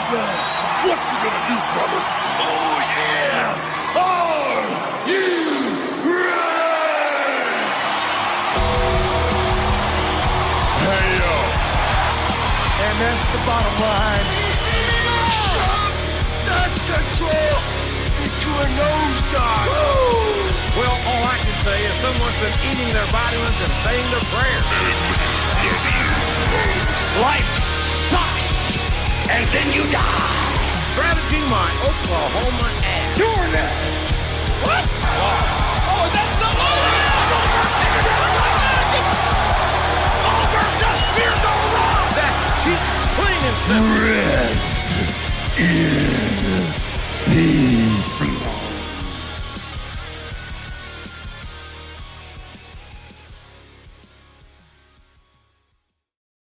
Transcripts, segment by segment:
What you gonna do, brother? Oh, yeah! Are you ready? Hey, yo. And that's the bottom line. Shut that control into a nosedive. Woo! Well, all I can say is someone's been eating their vitamins and saying their prayers. Life sucks, and then you die. Strategy my Oklahoma ass. You're next. What? Oh, that's the Goldberg taking it out. Goldberg just feared the rock. That's cheap, plain and simple. Rest in peace.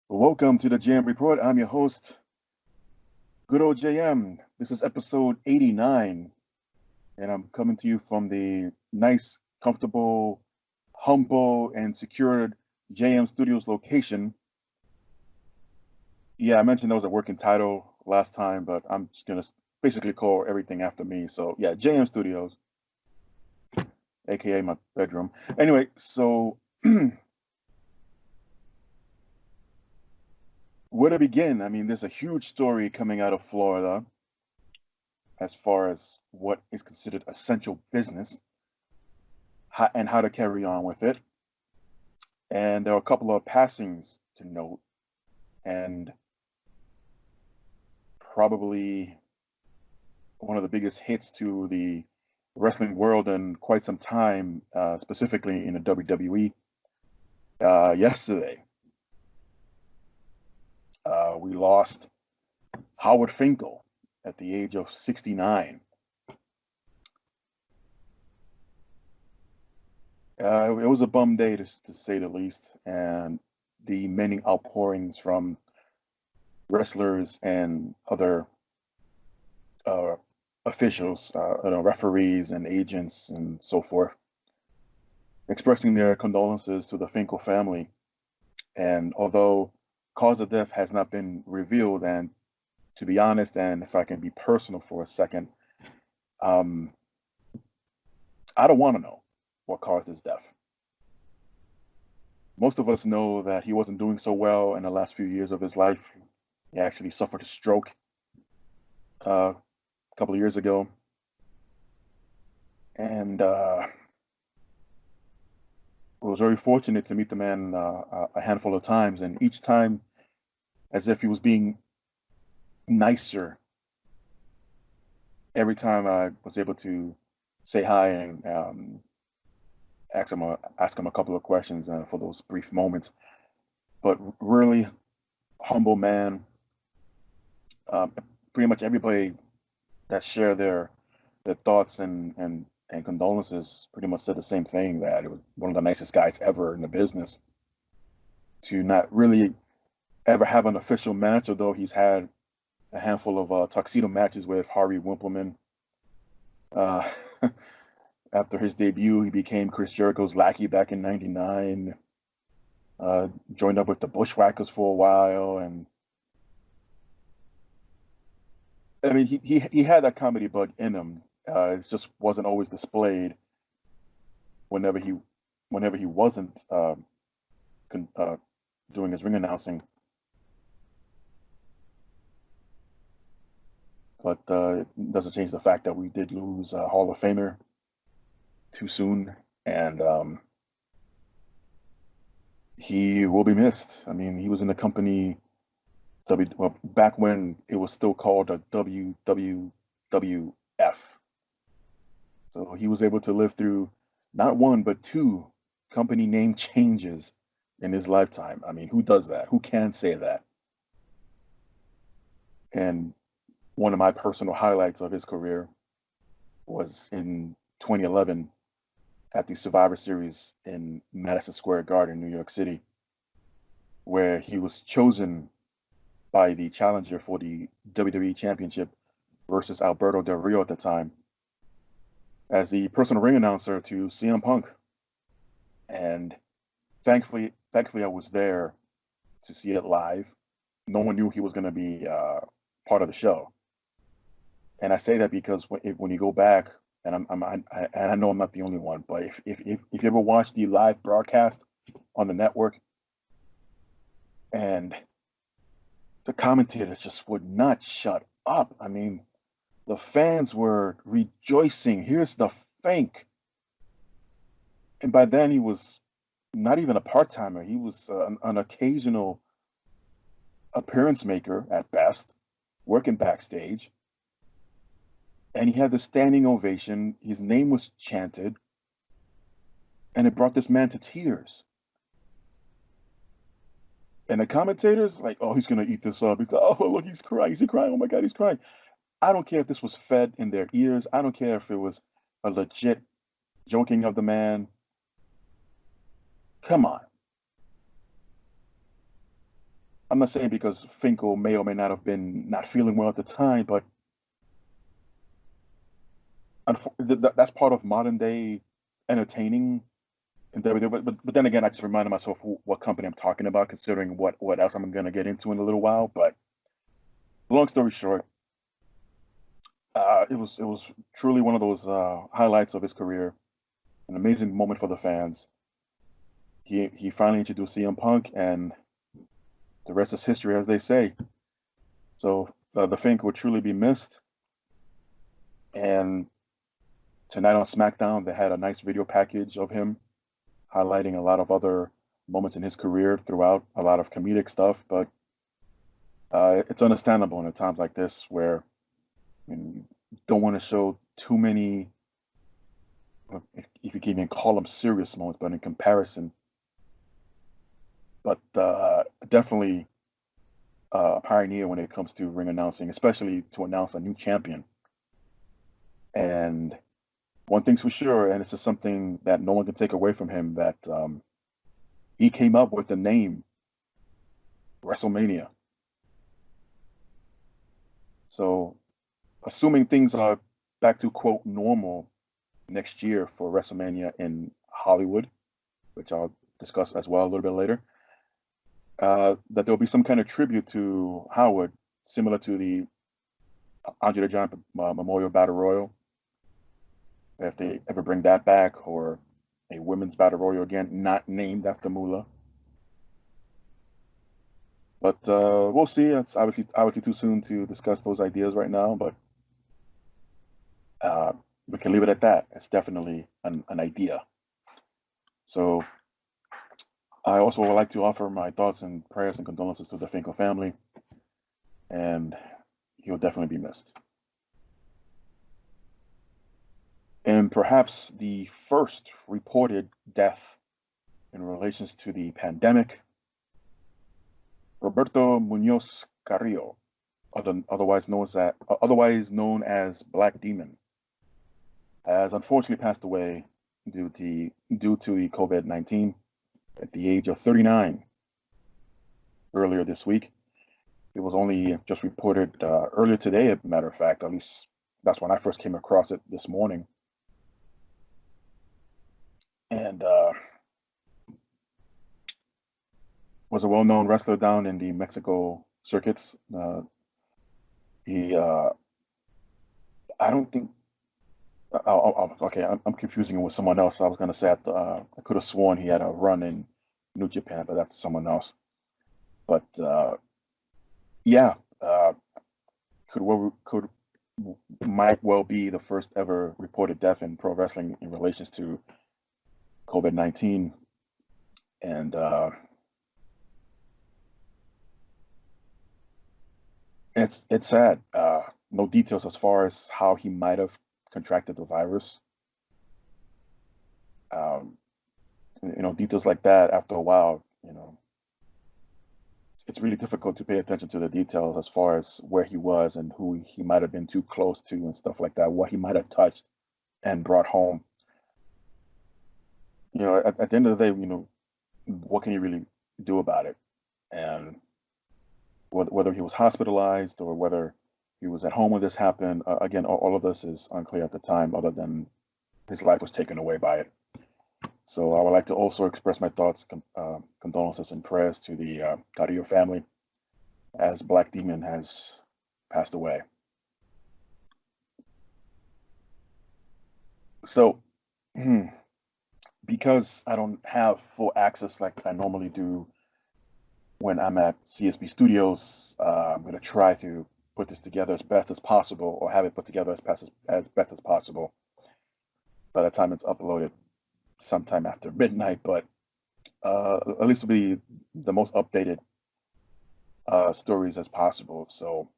Welcome to the Jam Report. I'm your host, GoodOlJM. This is episode 89, and I'm coming to you from the nice, comfortable, humble, and secured JM Studios location. Yeah, I mentioned that was a working title last time, but I'm just going to basically call everything after me. So, yeah, JM Studios, aka my bedroom. Anyway, so where to begin? I mean, there's a huge story coming out of Florida as far as what is considered essential business and how to carry on with it. And there are a couple of passings to note, and probably one of the biggest hits to the wrestling world in quite some time, specifically in the WWE, yesterday. We lost Howard Finkel at the age of 69. It was a bum day, to say the least, and the many outpourings from wrestlers and other officials, referees and agents and so forth, expressing their condolences to the Finkel family. And although cause of death has not been revealed, and to be honest, and if I can be personal for a second, I don't want to know what caused his death. Most of us know that he wasn't doing so well in the last few years of his life. He actually suffered a stroke a couple of years ago. And I was very fortunate to meet the man a handful of times, and each time as if he was being nicer. Every time I was able to say hi and ask him a couple of questions for those brief moments. But really humble man. Pretty much everybody that shared their thoughts and condolences pretty much said the same thing, that it was one of the nicest guys ever in the business. To not really ever have an official match, although he's had a handful of tuxedo matches with Harvey Wippleman. After his debut, he became Chris Jericho's lackey back in '99. Joined up with the Bushwhackers for a while, and I mean, he had that comedy bug in him. It just wasn't always displayed whenever he wasn't doing his ring announcing. But it doesn't change the fact that we did lose a Hall of Famer too soon, and he will be missed. I mean, he was in the company back when it was still called a WWWF. So he was able to live through not one, but two company name changes in his lifetime. I mean, who does that? Who can say that? And one of my personal highlights of his career was in 2011 at the Survivor Series in Madison Square Garden, New York City, where he was chosen by the challenger for the WWE Championship versus Alberto Del Rio at the time as the personal ring announcer to CM Punk. And thankfully I was there to see it live. No one knew he was going to be part of the show. And I say that because when you go back, and I know I'm not the only one, but if you ever watch the live broadcast on the network, and the commentators just would not shut up. I mean, the fans were rejoicing. Here's the Fink. And by then he was not even a part-timer. He was an occasional appearance maker at best, working backstage. And he had the standing ovation. His name was chanted. And it brought this man to tears. And the commentators, like, oh, he's going to eat this up. He's like, oh, look, he's crying. Is he crying? Oh, my God, he's crying. I don't care if this was fed in their ears. I don't care if it was a legit joking of the man. Come on. I'm not saying because Finkel may or may not have been not feeling well at the time, but that's part of modern day entertaining. And but then again, I just reminded myself what company I'm talking about, considering what else I'm going to get into in a little while. But long story short, it was truly one of those highlights of his career, an amazing moment for the fans. He finally introduced CM Punk, and the rest is history, as they say. So the Fink will truly be missed. And tonight on SmackDown, they had a nice video package of him highlighting a lot of other moments in his career throughout, a lot of comedic stuff. But it's understandable in times like this where you don't want to show too many, if you can even call them serious moments, but in comparison. But definitely a pioneer when it comes to ring announcing, especially to announce a new champion. And one thing's for sure, and it's just something that no one can take away from him, that he came up with the name WrestleMania. So assuming things are back to, quote, normal next year for WrestleMania in Hollywood, which I'll discuss as well a little bit later, that there'll be some kind of tribute to Howard, similar to the Andre the Giant Memorial Battle Royal, if they ever bring that back, or a women's battle royal again, not named after Moolah. But we'll see. It's obviously too soon to discuss those ideas right now, but we can leave it at that. It's definitely an idea. So I also would like to offer my thoughts and prayers and condolences to the Finkel family, and he'll definitely be missed. And perhaps the first reported death in relations to the pandemic, Roberto Munoz Carrillo, otherwise known as Black Demon, has unfortunately passed away due to the COVID-19 at the age of 39 earlier this week. It was only just reported earlier today, as a matter of fact. At least that's when I first came across it this morning. And was a well-known wrestler down in the Mexico circuits. I don't think. Okay, I'm confusing him with someone else. I was gonna say I could have sworn he had a run in New Japan, but that's someone else. But yeah, might well be the first ever reported death in pro wrestling in relations to COVID-19, and it's sad. No details as far as how he might have contracted the virus. Details like that, after a while, it's really difficult to pay attention to the details as far as where he was and who he might have been too close to and stuff like that, what he might have touched and brought home. At the end of the day, what can you really do about it? And whether he was hospitalized or whether he was at home when this happened, again, all of this is unclear at the time, other than his life was taken away by it. So I would like to also express my thoughts, condolences, and prayers to the Carrillo family, as Black Demon has passed away. So, because I don't have full access like I normally do when I'm at CSB Studios, I'm going to try to put this together as best as possible, or have it put together as best as possible by the time it's uploaded sometime after midnight. But at least it'll be the most updated stories as possible. So,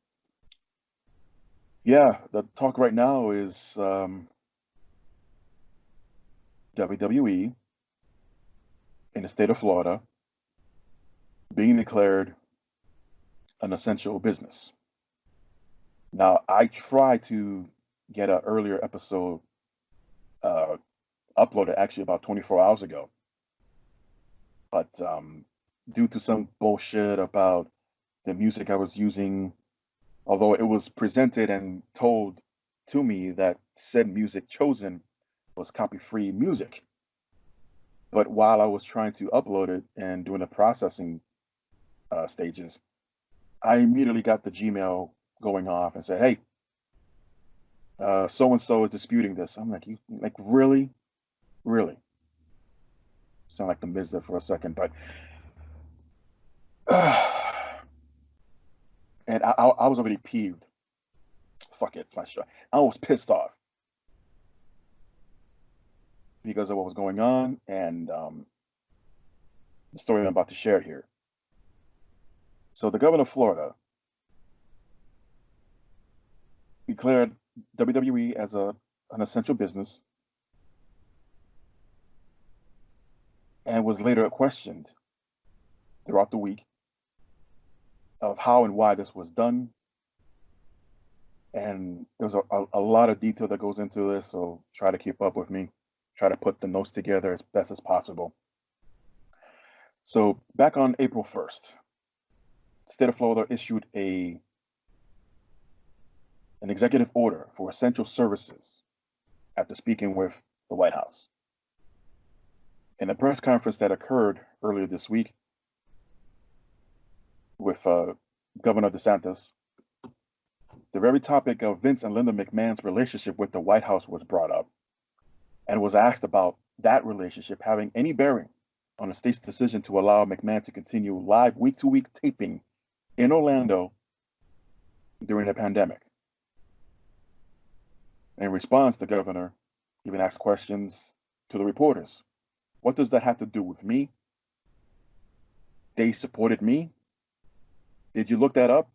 yeah, the talk right now is WWE in the state of Florida being declared an essential business. Now, I tried to get an earlier episode uploaded actually about 24 hours ago, but due to some bullshit about the music I was using, although it was presented and told to me that said music chosen was copy-free music, but while I was trying to upload it and doing the processing stages, I immediately got the Gmail going off and said, "Hey, so and so is disputing this." I'm like, "You like really? Sound like the Miz there for a second, but and I was already peeved. Fuck it, it's my show. I was pissed off because of what was going on and the story I'm about to share here. So the governor of Florida declared WWE as an essential business and was later questioned throughout the week of how and why this was done. And there's a lot of detail that goes into this, so try to keep up with me. Try to put the notes together as best as possible. So back on April 1st, the state of Florida issued an executive order for essential services after speaking with the White House. In a press conference that occurred earlier this week with Governor DeSantis, the very topic of Vince and Linda McMahon's relationship with the White House was brought up, and was asked about that relationship having any bearing on the state's decision to allow McMahon to continue live week-to-week taping in Orlando during the pandemic. In response, the governor even asked questions to the reporters. What does that have to do with me? They supported me. Did you look that up?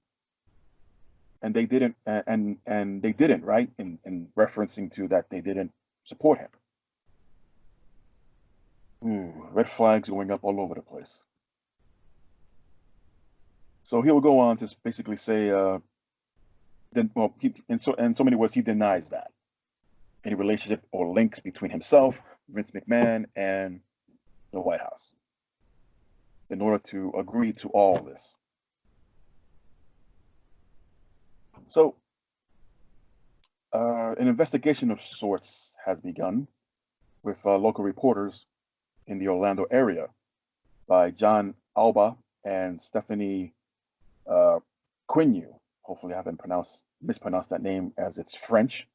And they didn't, and they didn't, right? In referencing to that they didn't support him. Red flags going up all over the place. So he will go on to basically say, in so many words, he denies that any relationship or links between himself, Vince McMahon, and the White House in order to agree to all this. So, an investigation of sorts has begun with local reporters in the Orlando area by John Alba and Stephanie Quinu. Hopefully I haven't mispronounced that name, as it's French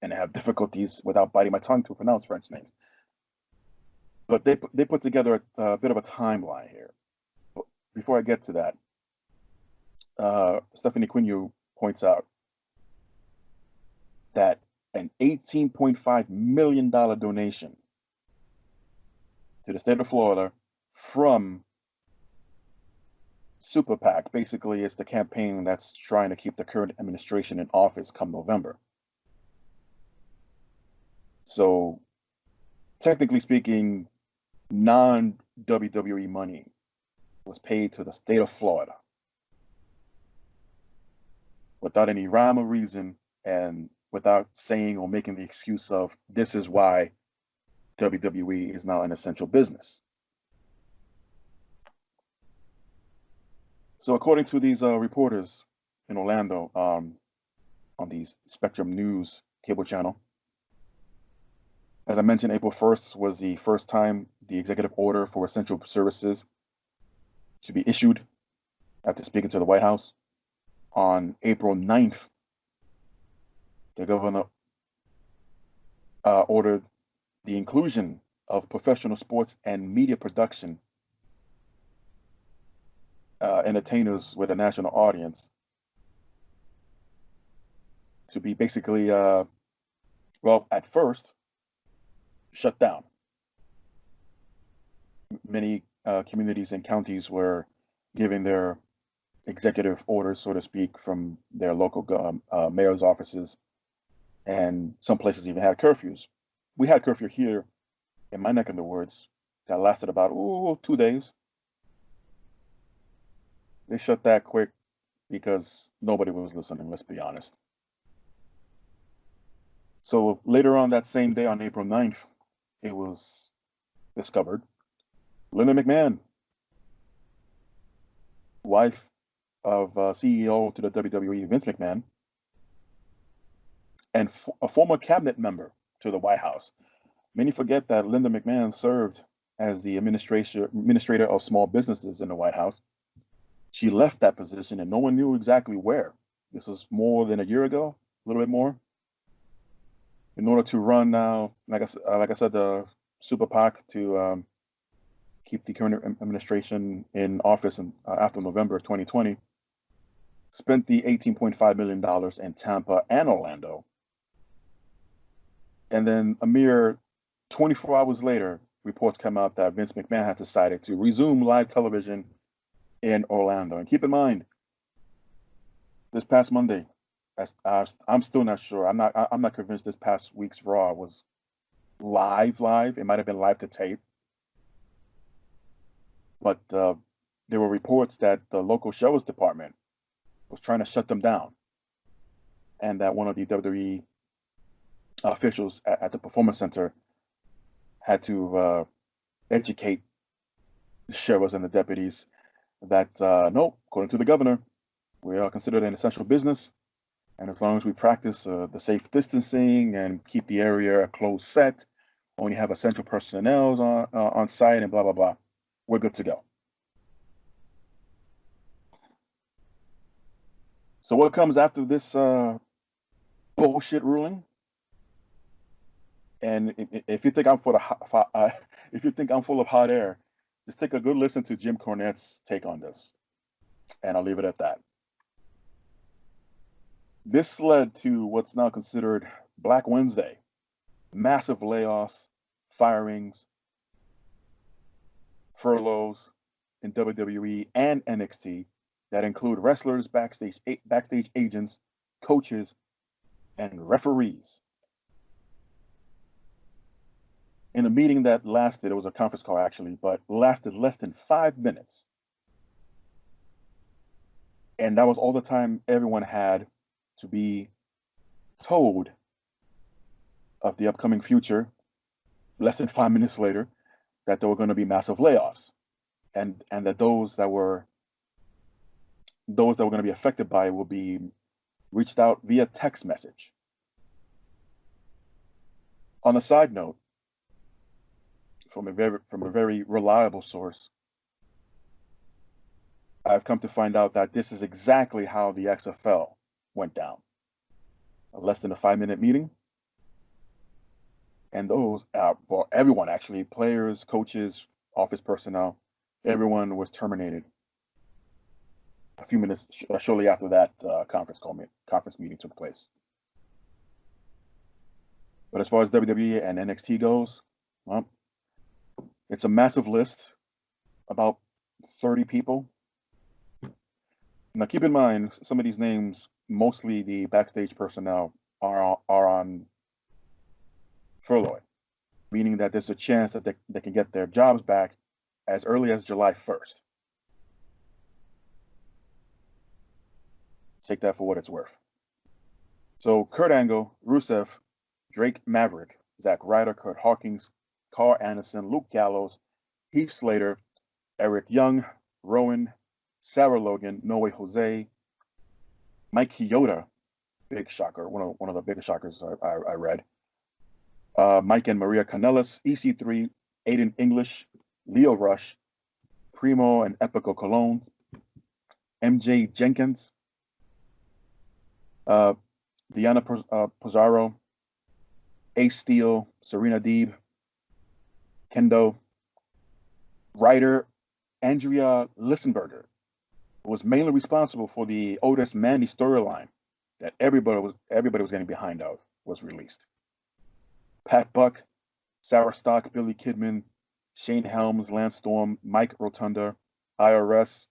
and I have difficulties without biting my tongue to pronounce French names. But they put together a bit of a timeline here. But before I get to that, Stephanie Quinu points out that an $18.5 million donation to the state of Florida from Super PAC, basically it's the campaign that's trying to keep the current administration in office come November. So technically speaking, non-WWE money was paid to the state of Florida without any rhyme or reason, and without saying or making the excuse of this is why WWE is now an essential business. So according to these reporters in Orlando on the Spectrum News cable channel, as I mentioned, April 1st was the first time the executive order for essential services to be issued after speaking to the White House. on April 9th, the governor ordered the inclusion of professional sports and media production entertainers with a national audience to be basically, well, at first, shut down. Many communities and counties were giving their executive orders, so to speak, from their local mayor's offices, and some places even had curfews. We had curfew here in my neck of the woods that lasted about 2 days. They shut that quick because nobody was listening, let's be honest. So later on that same day, on April 9th, it was discovered Linda McMahon, wife of CEO to the WWE, Vince McMahon, and a former cabinet member to the White House. Many forget that Linda McMahon served as the administrator of small businesses in the White House. She left that position and no one knew exactly where. This was more than a year ago, a little bit more. In order to run now, like I said, the Super PAC to keep the current administration in office after November of 2020, spent the $18.5 million in Tampa and Orlando. And then a mere 24 hours later, reports come out that Vince McMahon had decided to resume live television in Orlando. And keep in mind, this past Monday, I'm still not sure. I'm not convinced this past week's Raw was live. It might have been live to tape. But there were reports that the local shows department was trying to shut them down, and that one of the WWE officials at the Performance Center had to educate the sheriffs and the deputies that no, according to the governor, we are considered an essential business, and as long as we practice the safe distancing and keep the area a closed set, only have essential personnel on site and blah blah blah, we're good to go. So what comes after this bullshit ruling? And if you think I'm full of hot air, just take a good listen to Jim Cornette's take on this, and I'll leave it at that. This led to what's now considered Black Wednesday: massive layoffs, firings, furloughs in WWE and NXT that include wrestlers, backstage agents, coaches, and referees. In a meeting that lasted, it was a conference call actually, but lasted less than 5 minutes. And that was all the time everyone had to be told of the upcoming future, less than 5 minutes later, that there were going to be massive layoffs, and that those that were going to be affected by it will be reached out via text message. On a side note, from a very reliable source, I've come to find out that this is exactly how the XFL went down. Less than a 5-minute meeting, and those, well, everyone actually, players, coaches, office personnel, everyone was terminated a few minutes shortly after that conference meeting took place. But as far as WWE and NXT goes, well, it's a massive list, about 30 people. Now, keep in mind, some of these names, mostly the backstage personnel, are on furlough, meaning that there's a chance that they can get their jobs back as early as July 1st. Take that for what it's worth. So Kurt Angle, Rusev, Drake Maverick, Zack Ryder, Kurt Hawkins, Carl Anderson, Luke Gallows, Heath Slater, Eric Young, Rowan, Sarah Logan, No Way Jose, Mike Chioda, big shocker, one of the biggest shockers I read. Mike and Maria Kanellis, EC3, Aiden English, Leo Rush, Primo and Epico Cologne, MJ Jenkins, Uh, Diana Pizarro, Ace Steel, Serena Deeb, Kendo, writer Andrea Lissenberger was mainly responsible for the Otis Mandy storyline that everybody was getting behind of was released. Pat Buck, Sarah Stock, Billy Kidman, Shane Helms, Lance Storm, Mike Rotunda, IRS.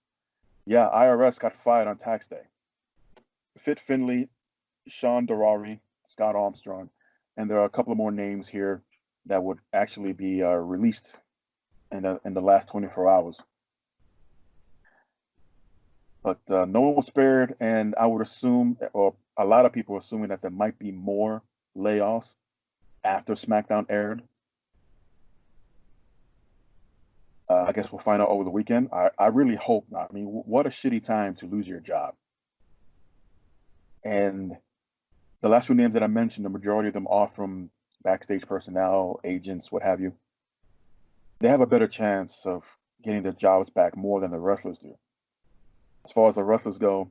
Yeah, IRS got fired on tax day. Fit Finley, Sean Durari, Scott Armstrong, and there are a couple of more names here that would actually be released in the last 24 hours. But no one was spared, and I would assume, or a lot of people are assuming that there might be more layoffs after SmackDown aired. I guess we'll find out over the weekend. I really hope not. I mean, what a shitty time to lose your job. And the last few names that I mentioned, the majority of them are from backstage personnel, agents, what have you. They have a better chance of getting their jobs back more than the wrestlers do. As far as the wrestlers go,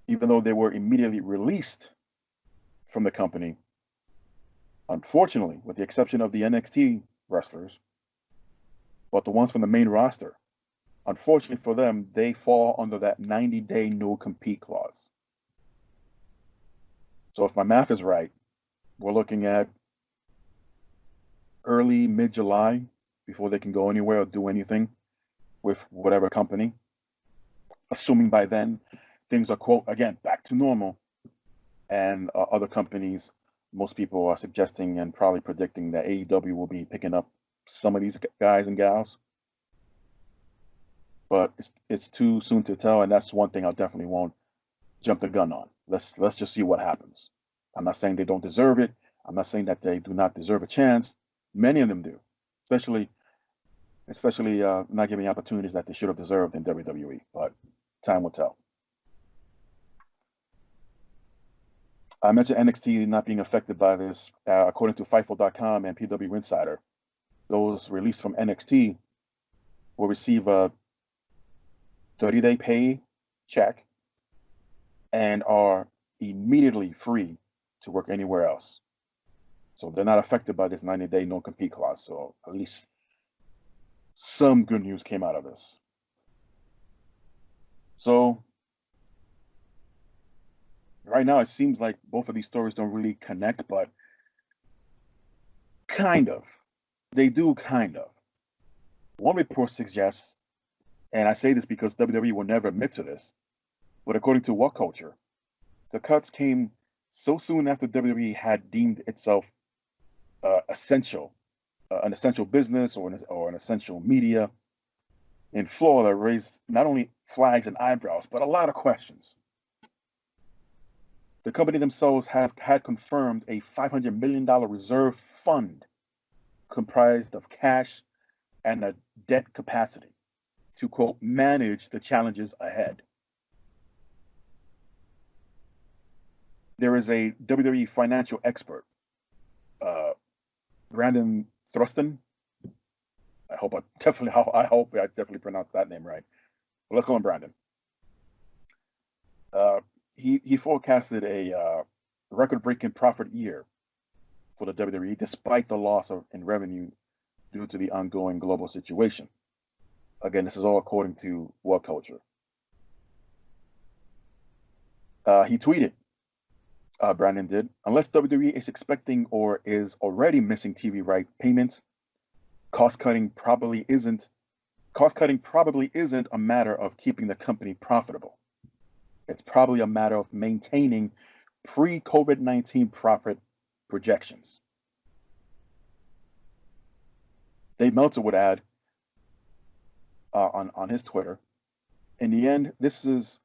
even though they were immediately released from the company, unfortunately, with the exception of the NXT wrestlers, but the ones from the main roster, unfortunately for them, they fall under that 90-day no-compete clause. So if my math is right, we're looking at early, mid-July before they can go anywhere or do anything with whatever company, assuming by then things are, quote, again, back to normal. And other companies, most people are suggesting and probably predicting that AEW will be picking up some of these guys and gals. But it's too soon to tell, and that's one thing I definitely won't jump the gun on. Let's just see what happens. I'm not saying they don't deserve it. I'm not saying that they do not deserve a chance. Many of them do, especially not giving opportunities that they should have deserved in WWE. But time will tell. I mentioned NXT not being affected by this. According to Fightful.com and PW Insider, those released from NXT will receive a 30-day pay check and are immediately free to work anywhere else. So they're not affected by this 90-day no-compete clause. So at least some good news came out of this. So right now it seems like both of these stories don't really connect, but kind of. They do kind of. One report suggests, and I say this because WWE will never admit to this, but according to What Culture, the cuts came so soon after WWE had deemed itself essential, an essential business or an essential media in Florida, raised not only flags and eyebrows, but a lot of questions. The company themselves had confirmed a $500 million reserve fund comprised of cash and a debt capacity to, quote, manage the challenges ahead. There is a WWE financial expert, Brandon Thruston. I hope I definitely pronounced that name right. But let's call him Brandon. He forecasted a record-breaking profit year for the WWE, despite the loss in revenue due to the ongoing global situation. Again, this is all according to What Culture. He tweeted, Brandon did, unless WWE is expecting or is already missing TV right payments, cost-cutting probably isn't a matter of keeping the company profitable. It's probably a matter of maintaining pre-COVID-19 profit projections. Dave Meltzer would add on his Twitter, in the end, this is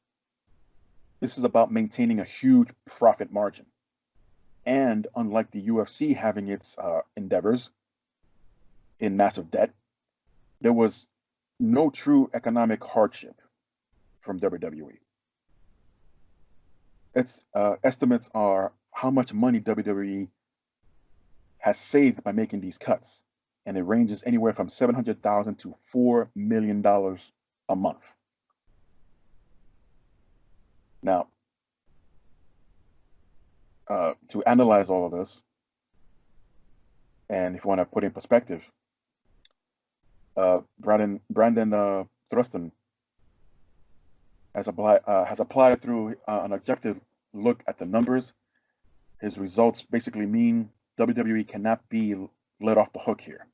about maintaining a huge profit margin. And unlike the UFC having its endeavors in massive debt, there was no true economic hardship from WWE. Its estimates are how much money WWE has saved by making these cuts, and it ranges anywhere from $700,000 to $4 million a month. Now, to analyze all of this, and if you want to put in perspective, Brandon Thruston has applied through an objective look at the numbers. His results basically mean WWE cannot be let off the hook here.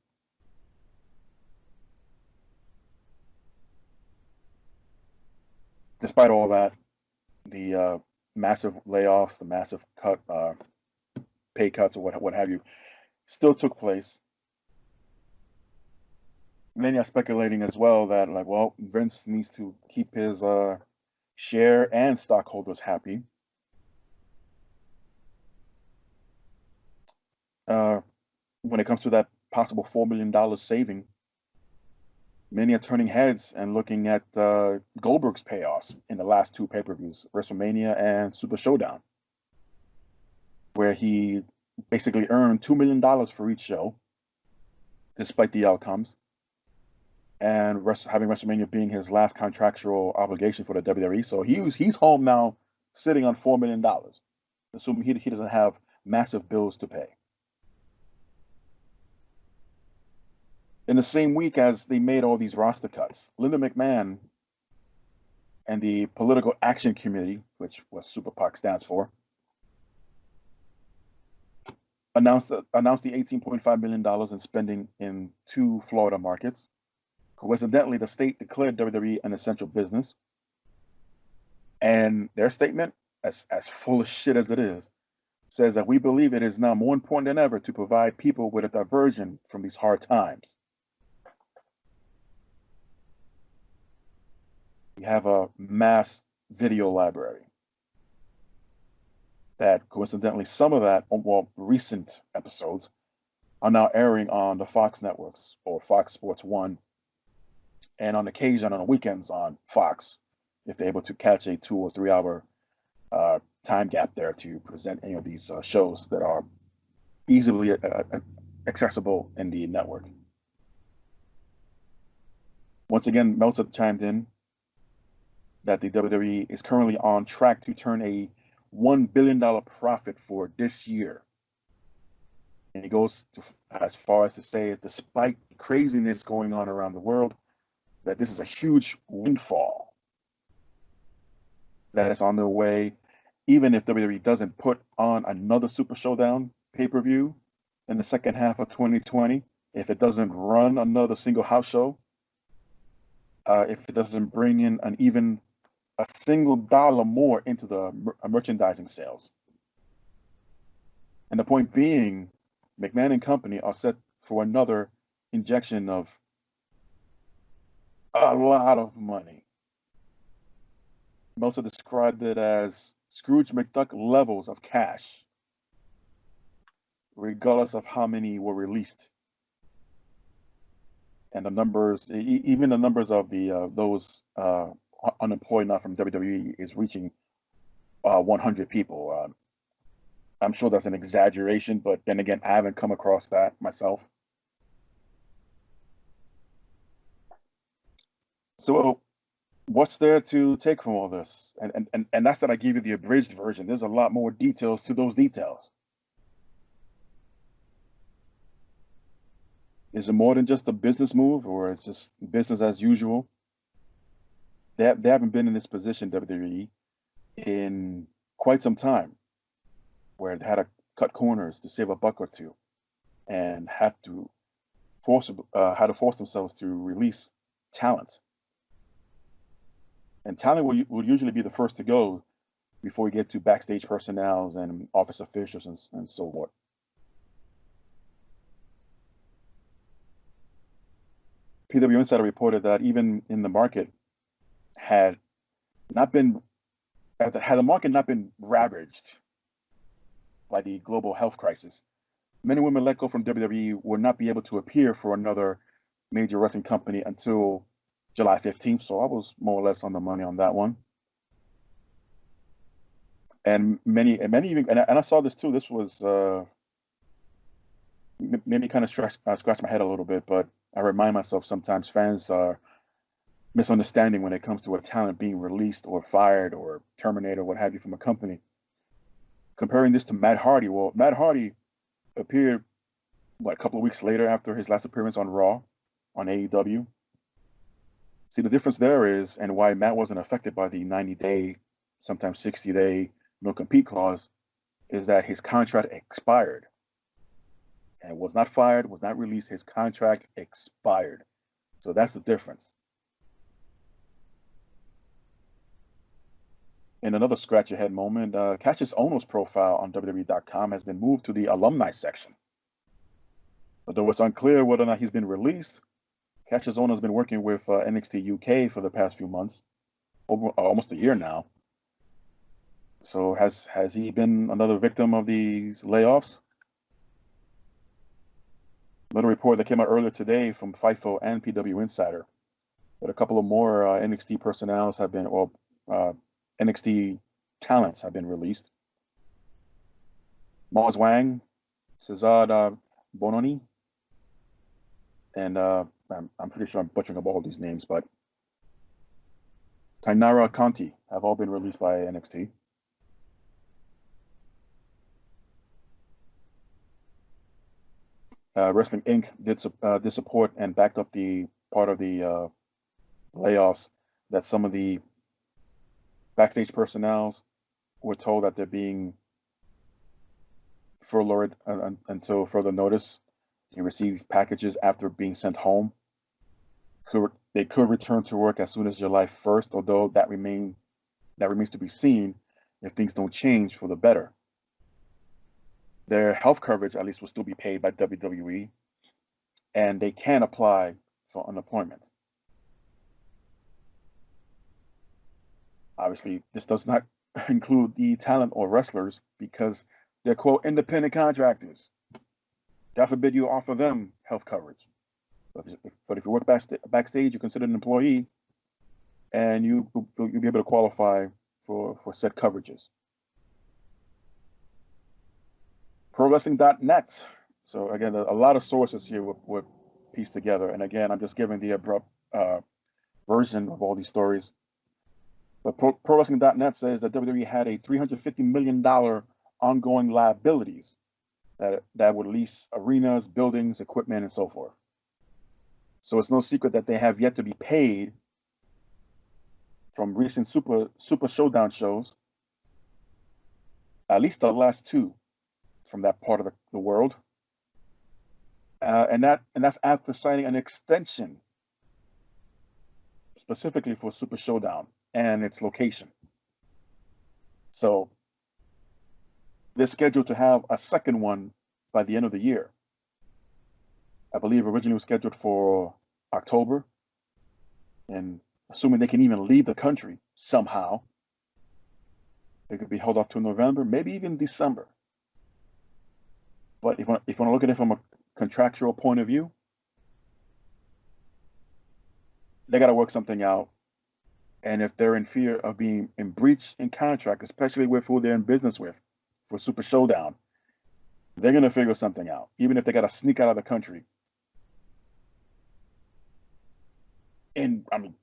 Despite all that, the massive layoffs, the massive pay cuts, or what have you, still took place. Many are speculating as well that, like, well, Vince needs to keep his share and stockholders happy. When it comes to that possible $4 million saving, many are turning heads and looking at Goldberg's payoffs in the last two pay-per-views, WrestleMania and Super Showdown, where he basically earned $2 million for each show, despite the outcomes, and having WrestleMania being his last contractual obligation for the WWE. So he's home now, sitting on $4 million, assuming he doesn't have massive bills to pay. In the same week as they made all these roster cuts, Linda McMahon and the Political Action Committee, which what Super PAC stands for, announced the $18.5 million in spending in 2 Florida markets. Coincidentally, the state declared WWE an essential business. And their statement, as full of shit as it is, says that we believe it is now more important than ever to provide people with a diversion from these hard times. We have a mass video library that, coincidentally, some of that, well, recent episodes are now airing on the Fox networks or Fox Sports 1, and on occasion on the weekends on Fox, if they're able to catch a 2 or 3 hour time gap there to present any of these shows that are easily accessible in the network. Once again, Meltzer chimed in that the WWE is currently on track to turn a $1 billion profit for this year. And he goes as far as to say, despite craziness going on around the world, that this is a huge windfall that is on the way, even if WWE doesn't put on another Super Showdown pay-per-view in the second half of 2020, if it doesn't run another single house show, if it doesn't bring in even a single dollar more into the merchandising sales. And the point being, McMahon and company are set for another injection of a lot of money. Meltzer described it as Scrooge McDuck levels of cash, regardless of how many were released. And the numbers, even the numbers of the those unemployed now from WWE is reaching 100 people. I'm sure that's an exaggeration, but then again, I haven't come across that myself. So what's there to take from all this? And that's that I gave you the abridged version. There's a lot more details to those details. Is it more than just a business move, or it's just business as usual? They haven't been in this position, WWE, in quite some time, where they had to cut corners to save a buck or two, and had to force themselves to release talent. And talent will usually be the first to go before we get to backstage personnel and office officials and so forth. PW Insider reported that even in the market, had the market not been ravaged by the global health crisis, men and women let go from WWE would not be able to appear for another major wrestling company until July 15th. So I was more or less on the money on that one. And many even, and I saw this too. This was made me kind of scratch my head a little bit, but I remind myself sometimes fans are misunderstanding when it comes to a talent being released or fired or terminated or what have you from a company. comparing this to Matt Hardy. Well, Matt Hardy appeared a couple of weeks later after his last appearance on Raw on AEW. See, the difference there is, and why Matt wasn't affected by the 90-day, sometimes 60-day no compete clause, is that his contract expired and was not fired, was not released. His contract expired. So that's the difference. In another scratch your head moment, Cassius Ohno's profile on WWE.com has been moved to the alumni section. Although it's unclear whether or not he's been released, Cassius Ohno has been working with NXT UK for the past few months, over almost a year now. So has he been another victim of these layoffs? Another report that came out earlier today from FIFO and PW Insider that a couple of more NXT personnel have been, or NXT talents have been released. Maz Wang, Cesar Bononi, and I'm pretty sure I'm butchering up all these names, but Tainara Conti have all been released by NXT. Wrestling Inc. did support and backed up the part of the layoffs that some of the backstage personnel were told that they're being furloughed until further notice. They received packages after being sent home. They could return to work as soon as July 1st, although that remains to be seen if things don't change for the better. Their health coverage, at least, will still be paid by WWE, and they can apply for unemployment. Obviously, this does not include the talent or wrestlers because they're, quote, independent contractors. God forbid you offer them health coverage. But if you work backstage, you're considered an employee, and you'll be able to qualify for said coverages. ProWrestling.net. So again, a lot of sources here were pieced together. And again, I'm just giving the abrupt version of all these stories. But ProWrestling.net says that WWE had a $350 million ongoing liabilities that would lease arenas, buildings, equipment, and so forth. So it's no secret that they have yet to be paid from recent Super Showdown shows, at least the last two from that part of the world, and that's after signing an extension specifically for Super Showdown and its location. So they're scheduled to have a second one by the end of the year. I believe originally it was scheduled for October, and assuming they can even leave the country somehow, it could be held off to November, maybe even December. But if you want to look at it from a contractual point of view, they got to work something out. And if they're in fear of being in breach in contract, especially with who they're in business with for Super Showdown, they're going to figure something out, even if they got to sneak out of the country. And I mean,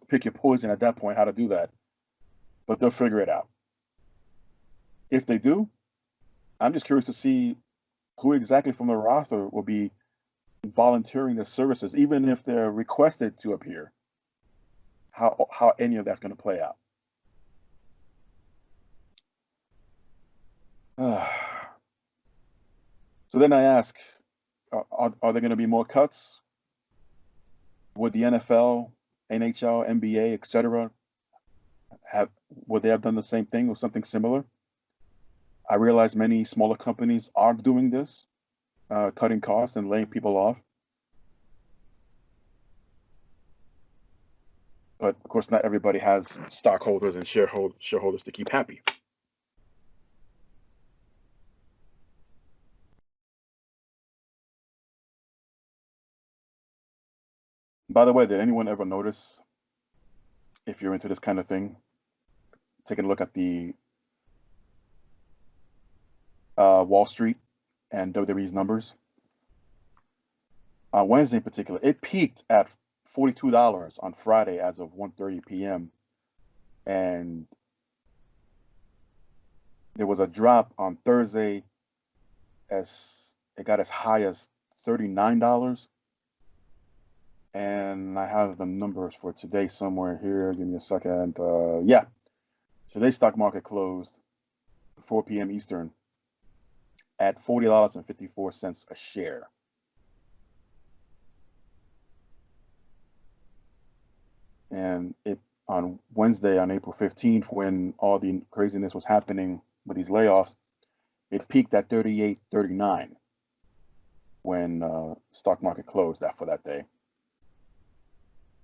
pick your poison at that point, how to do that. But they'll figure it out. If they do, I'm just curious to see who exactly from the roster will be volunteering their services, even if they're requested to appear. How any of that's going to play out. So then I ask, are there going to be more cuts? Would the NFL, NHL, NBA, etc. would they have done the same thing or something similar? I realize many smaller companies are doing this, cutting costs and laying people off. But of course, not everybody has stockholders and shareholders to keep happy. By the way, did anyone ever notice, if you're into this kind of thing, taking a look at the Wall Street and WWE's numbers? On Wednesday in particular, it peaked at $42 on Friday as of 1:30 p.m. And there was a drop on Thursday as it got as high as $39. And I have the numbers for today somewhere here. Give me a second. Yeah, today's stock market closed 4 p.m. Eastern at $40.54 a share. And it on Wednesday, on April 15th, when all the craziness was happening with these layoffs, it peaked at 38.39 when stock market closed for that day.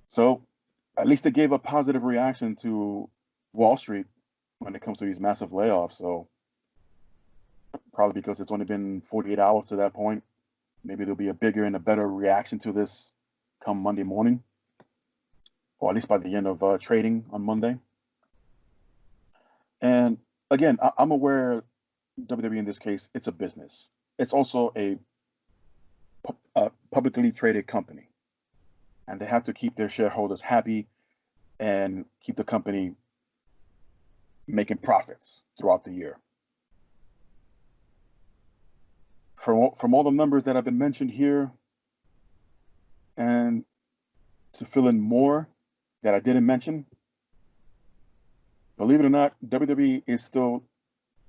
So at least it gave a positive reaction to Wall Street when it comes to these massive layoffs. So probably because it's only been 48 hours to that point, maybe there'll be a bigger and a better reaction to this come Monday morning, or at least by the end of trading on Monday. And again, I'm aware WWE in this case, it's a business. It's also a publicly traded company, and they have to keep their shareholders happy and keep the company making profits throughout the year. From all the numbers that have been mentioned here, and to fill in more that I didn't mention, believe it or not, WWE is still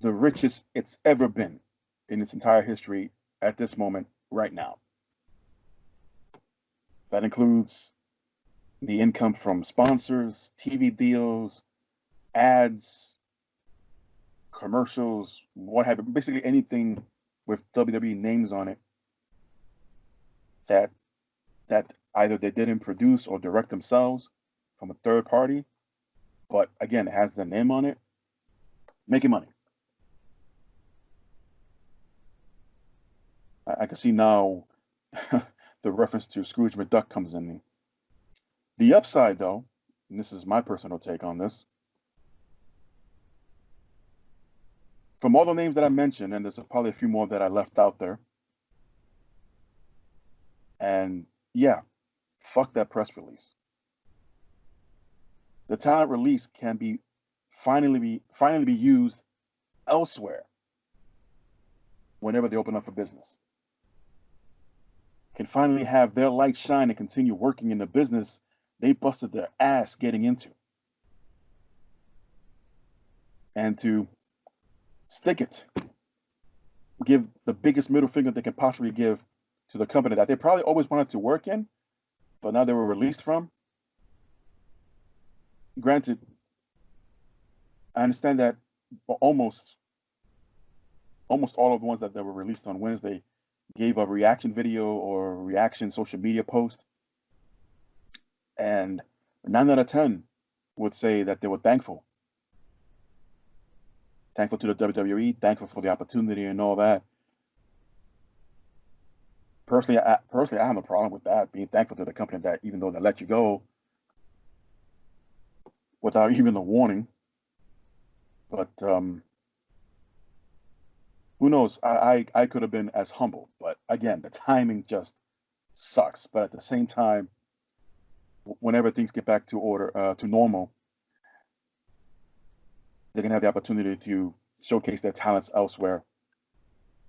the richest it's ever been in its entire history at this moment right now. That includes the income from sponsors, TV deals, ads, commercials, what have you, basically anything with WWE names on it that either they didn't produce or direct themselves from a third party, but again, it has their name on it, making money. I can see now the reference to Scrooge McDuck comes in me. The upside, though, and this is my personal take on this, from all the names that I mentioned, and there's probably a few more that I left out there, and yeah, fuck that press release. The talent release can be finally be used elsewhere whenever they open up for business. Can finally have their light shine and continue working in the business they busted their ass getting into. And to stick it, give the biggest middle finger they can possibly give to the company that they probably always wanted to work in, but now they were released from. Granted, I understand that almost all of the ones that were released on Wednesday gave a reaction video or reaction social media post, and 9 out of 10 would say that they were thankful to the WWE, thankful for the opportunity and all that. Personally, I have a problem with that, being thankful to the company that even though they let you go without even a warning. But who knows? I could have been as humble, but again, the timing just sucks. But at the same time, whenever things get back to order, to normal, they're gonna have the opportunity to showcase their talents elsewhere.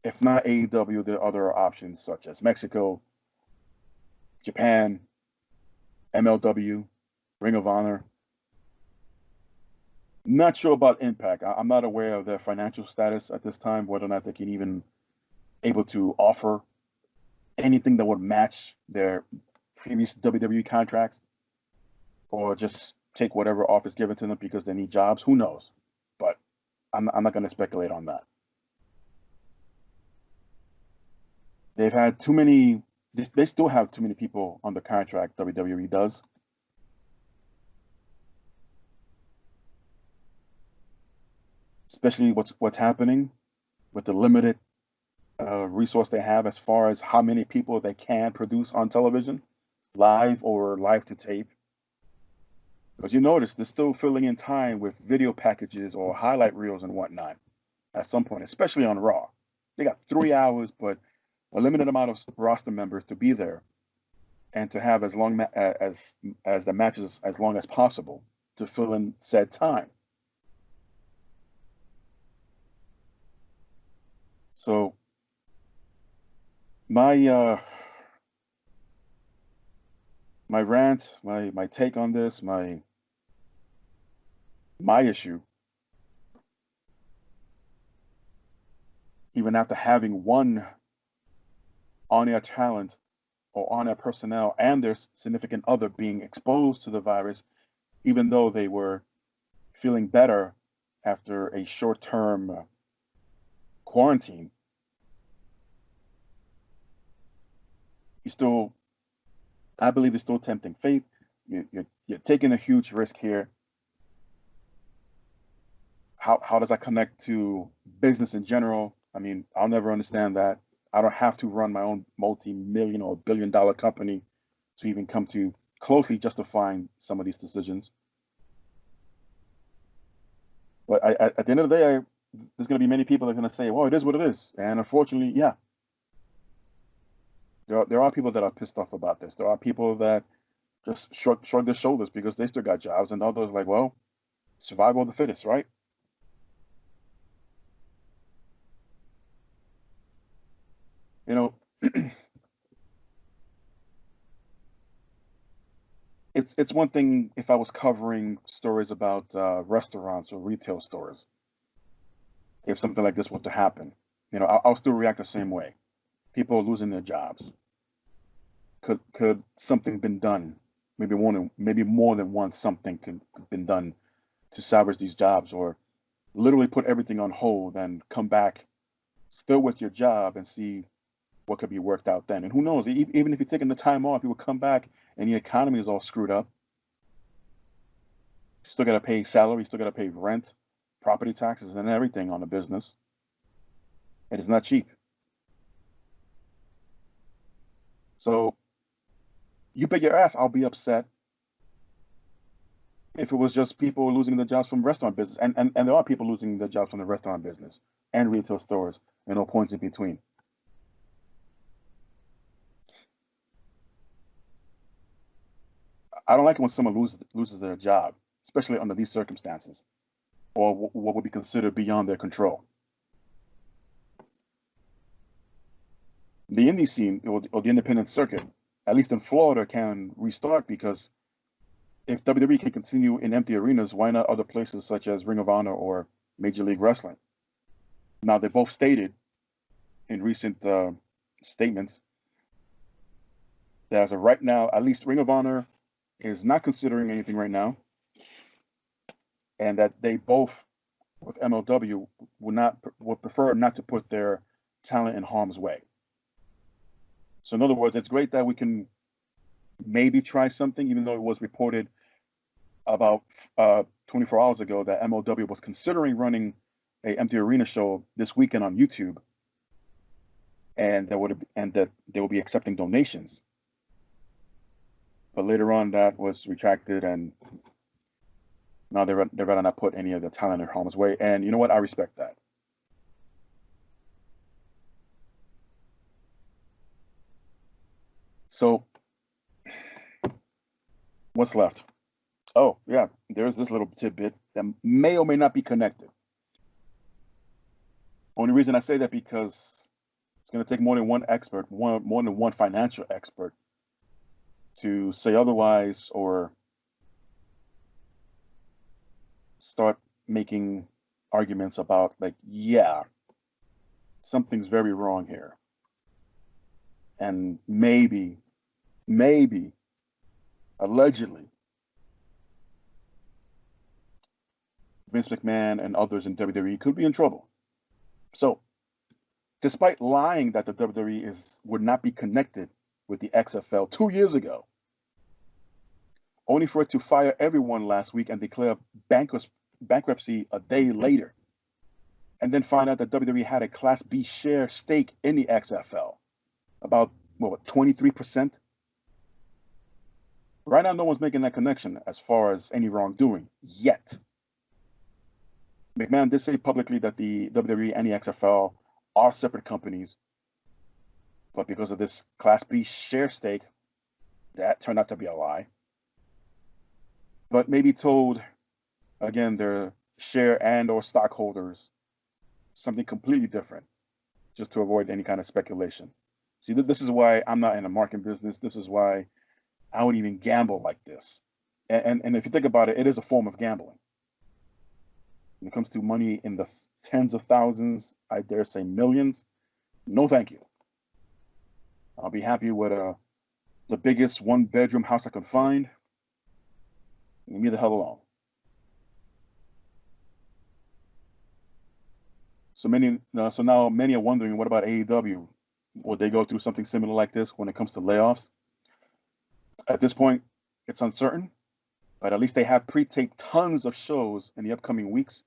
If not AEW, there are other options such as Mexico, Japan, MLW, Ring of Honor. Not sure about Impact. I'm not aware of their financial status at this time, whether or not they can even able to offer anything that would match their previous WWE contracts, or just take whatever offer is given to them because they need jobs. Who knows? But I'm not going to speculate on that. They've had too many. They still have too many people on the contract. WWE does. Especially what's happening with the limited resource they have as far as how many people they can produce on television, live or live to tape. Because you notice they're still filling in time with video packages or highlight reels and whatnot at some point, especially on Raw. They got 3 hours, but a limited amount of roster members to be there and to have as long as the matches as long as possible to fill in said time. So my my rant, my take on this, my issue, even after having one on-air talent or on-air personnel and their significant other being exposed to the virus, even though they were feeling better after a short-term quarantine, I believe it's still tempting fate. You're taking a huge risk here. How does that connect to business in general? I mean, I'll never understand that. I don't have to run my own multi-million or billion-dollar company to even come to closely justifying some of these decisions. But at the end of the day, there's going to be many people that are going to say, well, it is what it is. And unfortunately, yeah, there are people that are pissed off about this. There are people that just shrug their shoulders because they still got jobs, and others like, well, survival of the fittest, right? You know, it's one thing if I was covering stories about restaurants or retail stores. If something like this were to happen, I'll still react the same way. People are losing their jobs. Could something been done? Maybe more than once something could have been done to salvage these jobs, or literally put everything on hold and come back still with your job and see what could be worked out then. And who knows, even if you're taking the time off, you will come back and the economy is all screwed up. You still got to pay salary, you still got to pay rent, property taxes, and everything on the business. It is not cheap. So you bet your ass I'll be upset if it was just people losing their jobs from restaurant business. And there are people losing their jobs from the restaurant business and retail stores and all points in between. I don't like it when someone loses their job, especially under these circumstances, or what would be considered beyond their control. The indie scene or the independent circuit, at least in Florida, can restart because if WWE can continue in empty arenas, why not other places such as Ring of Honor or Major League Wrestling? Now, they both stated in recent statements that as of right now, at least Ring of Honor is not considering anything right now, and that they both, with MLW, would prefer not to put their talent in harm's way. So in other words, it's great that we can maybe try something, even though it was reported about 24 hours ago that MLW was considering running a empty arena show this weekend on YouTube, and that they will be accepting donations. But later on, that was retracted, and now they'd rather not put any of the talent in harm's way. And you know what? I respect that. So, what's left? Oh, yeah, there's this little tidbit that may or may not be connected. Only reason I say that because it's going to take more than one expert, more than one financial expert, to say otherwise or start making arguments about, like, yeah, something's very wrong here. And maybe, allegedly, Vince McMahon and others in WWE could be in trouble. So, despite lying that the WWE would not be connected with the XFL 2 years ago, only for it to fire everyone last week and declare bankruptcy a day later, and then find out that WWE had a Class B share stake in the XFL, about 23%. Right now, no one's making that connection as far as any wrongdoing yet. McMahon did say publicly that the WWE and the XFL are separate companies, but because of this Class B share stake, that turned out to be a lie. But maybe told, again, their share and or stockholders something completely different. just to avoid any kind of speculation. See, this is why I'm not in the marketing business. This is why I would even gamble like this. And if you think about it, it is a form of gambling. When it comes to money in the tens of thousands, I dare say millions, no thank you. I'll be happy with the biggest one-bedroom house I can find. Leave me the hell alone. So now many are wondering, what about AEW? Will they go through something similar like this when it comes to layoffs? At this point, it's uncertain, but at least they have pre-taped tons of shows in the upcoming weeks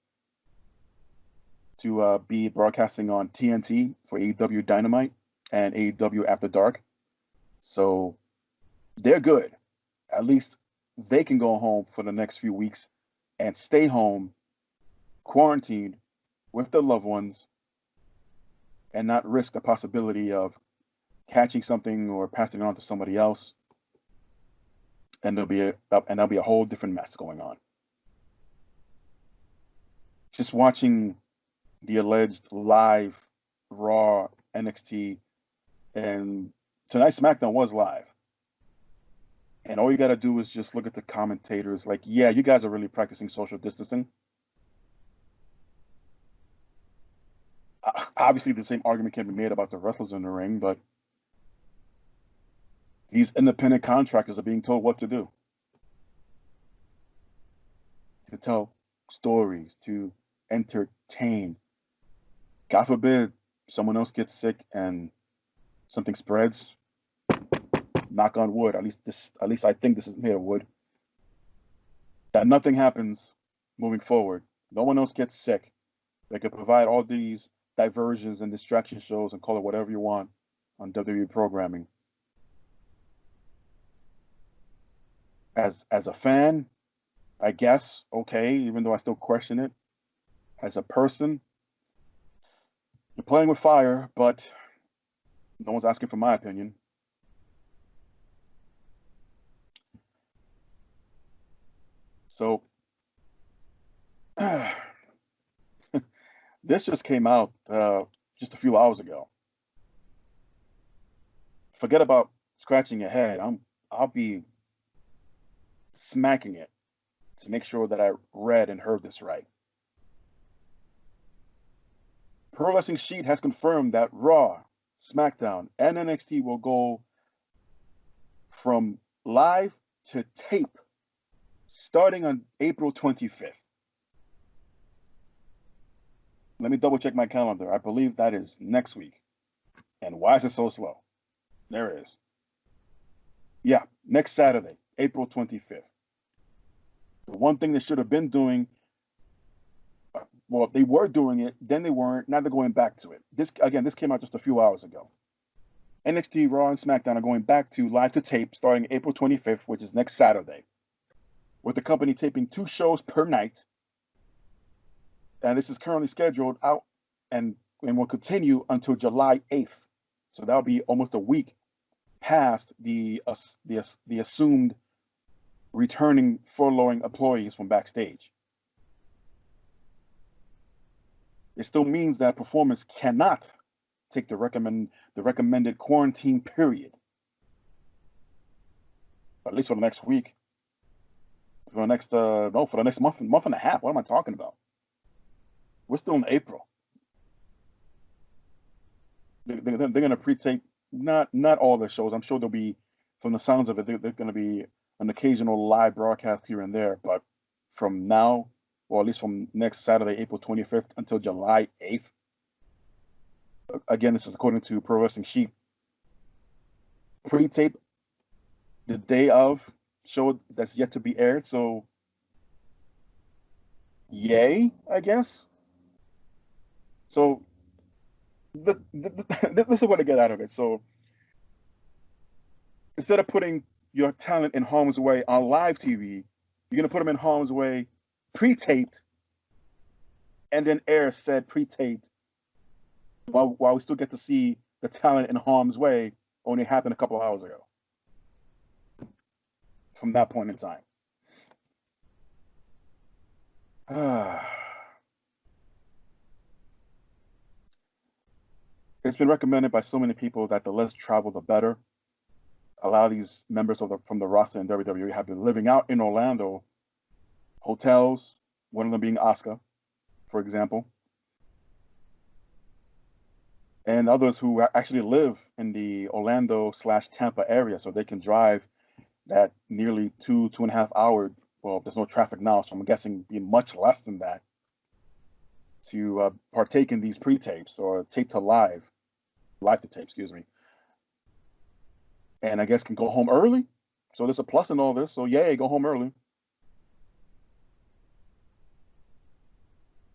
to be broadcasting on TNT for AEW Dynamite and AEW After Dark. So they're good. At least they can go home for the next few weeks and stay home, quarantined with their loved ones, and not risk the possibility of catching something or passing it on to somebody else. And there'll be a whole different mess going on. Just watching the alleged live Raw, NXT, and tonight's SmackDown was live. And all you got to do is just look at the commentators. Like, yeah, you guys are really practicing social distancing. Obviously, the same argument can be made about the wrestlers in the ring, but these independent contractors are being told what to do. To tell stories, to entertain. God forbid someone else gets sick and something spreads. Knock on wood. At least I think this is made of wood. That nothing happens moving forward. No one else gets sick. They could provide all these diversions and distraction shows and call it whatever you want on WWE programming. As a fan, I guess, okay, even though I still question it. As a person, you're playing with fire, but no one's asking for my opinion. So, this just came out just a few hours ago. Forget about scratching your head. I'll be smacking it to make sure that I read and heard this right. Pro Wrestling Sheet has confirmed that Raw, SmackDown, and NXT will go from live to tape starting on April 25th. Let me double check my calendar. I believe that is next week. And why is it so slow? There it is. Yeah, next Saturday, April 25th. The one thing they should have been doing, well, they were doing it, then they weren't, now they're going back to it. This came out just a few hours ago. NXT, Raw, and SmackDown are going back to live to tape starting April 25th, which is next Saturday, with the company taping 2 shows per night. And this is currently scheduled out and will continue until July 8th. So that'll be almost a week past the assumed returning furloughing employees from backstage. It still means that performers cannot take the recommended quarantine period, at least for the next week. For the next month and a half. What am I talking about? We're still in April. They're going to pre-tape not all the shows. I'm sure there'll be, from the sounds of it, they're going to be an occasional live broadcast here and there. But from now, or at least from next Saturday, April 25th until July 8th, again, this is according to Pro Wrestling Sheet, pre-tape the day of show that's yet to be aired. So, yay, I guess. So, this is what I get out of it. So, instead of putting your talent in harm's way on live TV, you're going to put them in harm's way pre-taped and then air said pre-taped while we still get to see the talent in harm's way only happened a couple of hours ago. From that point in time. it's been recommended by so many people that the less travel, the better. A lot of these members from the roster in WWE have been living out in Orlando, hotels, one of them being Asuka, for example, and others who actually live in the Orlando/Tampa area, so they can drive that nearly 2.5 hour. Well, there's no traffic now, so I'm guessing be much less than that to partake in these pre-tapes or tape to live to tape, excuse me. And I guess can go home early. So there's a plus in all this. So yay, go home early.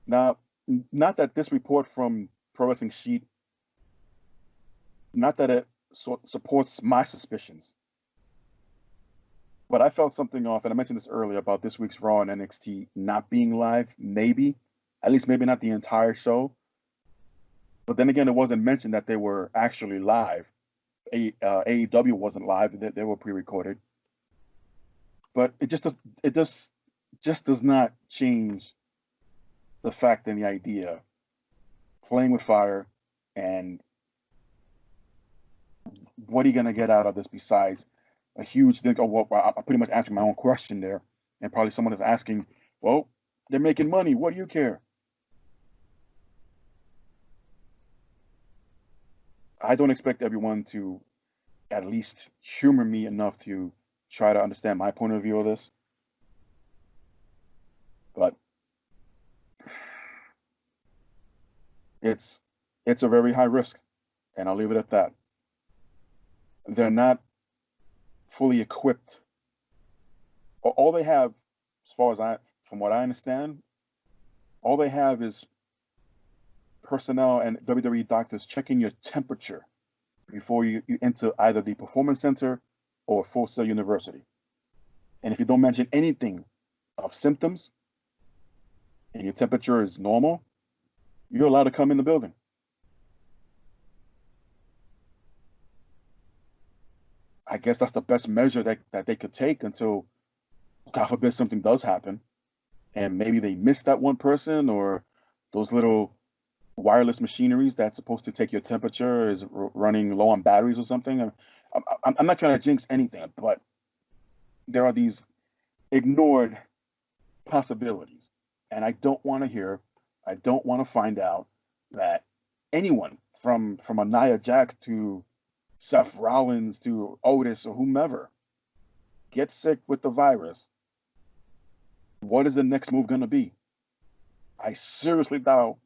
Now, not that this report from Pro Wrestling Sheet, not that it supports my suspicions, but I felt something off, and I mentioned this earlier about this week's Raw and NXT not being live, maybe, at least maybe not the entire show. But then again, it wasn't mentioned that they were actually live. AEW wasn't live; they were pre-recorded. But it just does not change the fact and the idea, playing with fire, and what are you going to get out of this besides a huge thing? Oh, well, I'm pretty much answering my own question there, and probably someone is asking, well, they're making money. What do you care? I don't expect everyone to at least humor me enough to try to understand my point of view of this. But it's a very high risk, and I'll leave it at that. They're not fully equipped. All they have, from what I understand, all they have is personnel and WWE doctors checking your temperature before you enter either the Performance Center or Full Sail University. And if you don't mention anything of symptoms and your temperature is normal, you're allowed to come in the building. I guess that's the best measure that they could take until, God forbid, something does happen. And maybe they missed that one person, or those little wireless machineries that's supposed to take your temperature is running low on batteries or something. I'm not trying to jinx anything, but there are these ignored possibilities. And I don't want to find out that anyone from a Nia Jax to Seth Rollins to Otis or whomever gets sick with the virus. What is the next move going to be? I seriously doubt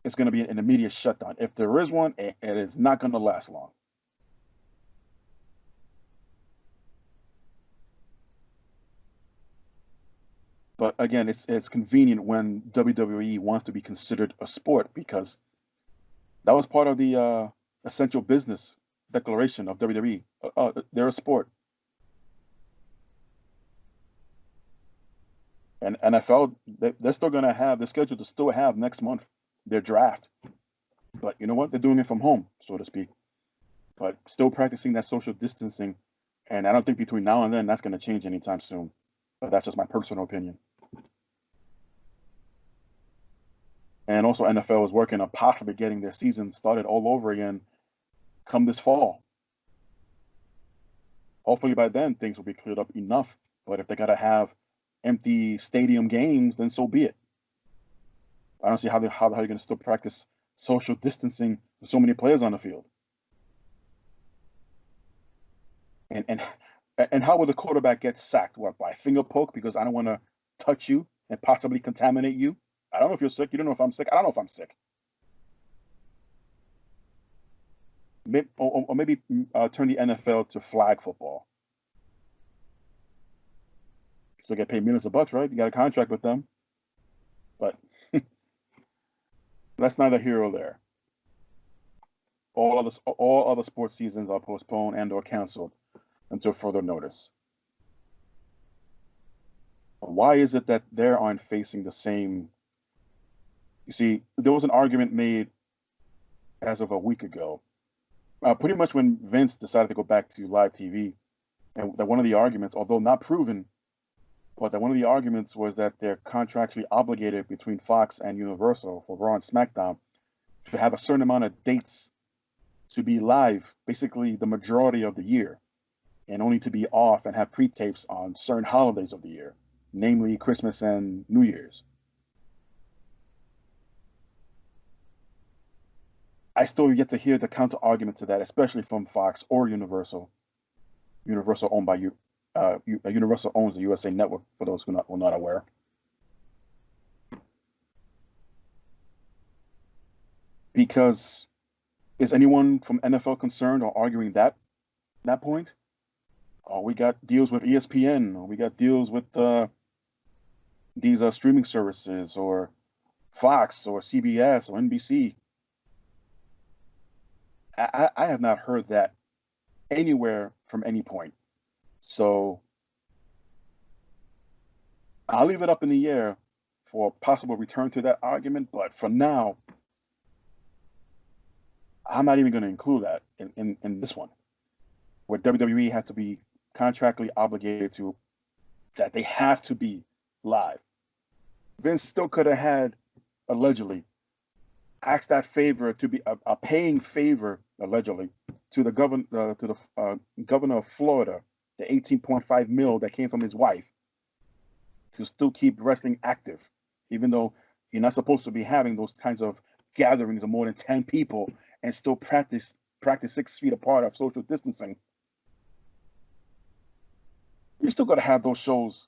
it's going to be an immediate shutdown. If there is one, it is not going to last long. But again, it's convenient when WWE wants to be considered a sport, because that was part of the Essential Business declaration of WWE. They're a sport. And NFL, they're still going to have, they're scheduled to still have next month their draft. But you know what? They're doing it from home, so to speak. But still practicing that social distancing. And I don't think between now and then that's going to change anytime soon. But that's just my personal opinion. And also NFL is working on possibly getting their season started all over again come this fall. Hopefully by then things will be cleared up enough. But if they got to have empty stadium games, then so be it. I don't see how you're going to still practice social distancing with so many players on the field. And how will the quarterback get sacked? What, by finger poke because I don't want to touch you and possibly contaminate you? I don't know if you're sick. You don't know if I'm sick. I don't know if I'm sick. Maybe turn the NFL to flag football. Still get paid millions of bucks, right? You got a contract with them. But that's neither here or there. All other sports seasons are postponed and or canceled until further notice. Why is it that they aren't facing the same? You see, there was an argument made as of a week ago, pretty much when Vince decided to go back to live TV, and that one of the arguments, although not proven, but that one of the arguments was that they're contractually obligated between Fox and Universal for Raw and SmackDown to have a certain amount of dates to be live, basically the majority of the year, and only to be off and have pre-tapes on certain holidays of the year, namely Christmas and New Year's. I still yet to hear the counter argument to that, especially from Fox or Universal. Universal owned by Universal owns the USA Network, for those who are not aware. Because is anyone from NFL concerned or arguing that point? Oh, we got deals with ESPN, or we got deals with these streaming services, or Fox, or CBS, or NBC. I have not heard that anywhere from any point. So I'll leave it up in the air for a possible return to that argument. But for now, I'm not even going to include that in this one, where WWE has to be contractually obligated to that they have to be live. Vince still could have had, allegedly, asked that favor to be a paying favor, allegedly, to the governor of Florida, the 18.5 mil that came from his wife, to still keep wrestling active, even though you're not supposed to be having those kinds of gatherings of more than 10 people and still practice 6 feet apart of social distancing. You still got to have those shows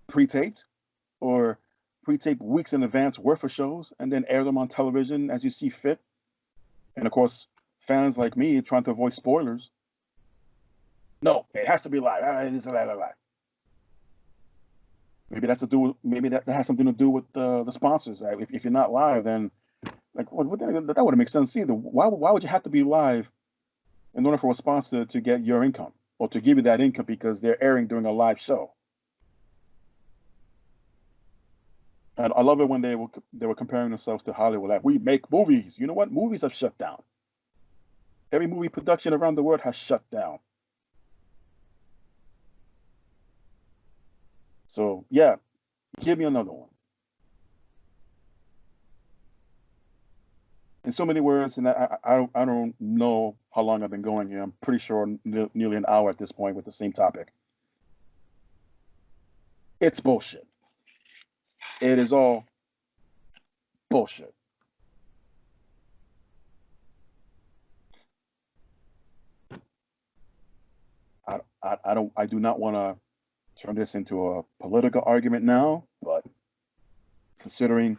pre-taped, or pre-tape weeks in advance worth of shows, and then air them on television as you see fit. And of course, fans like me trying to avoid spoilers. No, it has to be live. Maybe that has something to do with the sponsors. If you're not live, then that wouldn't make sense either. Why would you have to be live in order for a sponsor to get your income, or to give you that income because they're airing during a live show? And I love it when they were comparing themselves to Hollywood. Like, we make movies. You know what? Movies have shut down. Every movie production around the world has shut down. So yeah, give me another one. In so many words, and I don't know how long I've been going here. I'm pretty sure nearly an hour at this point with the same topic. It's bullshit. It is all bullshit. I do not want to turn this into a political argument now, but considering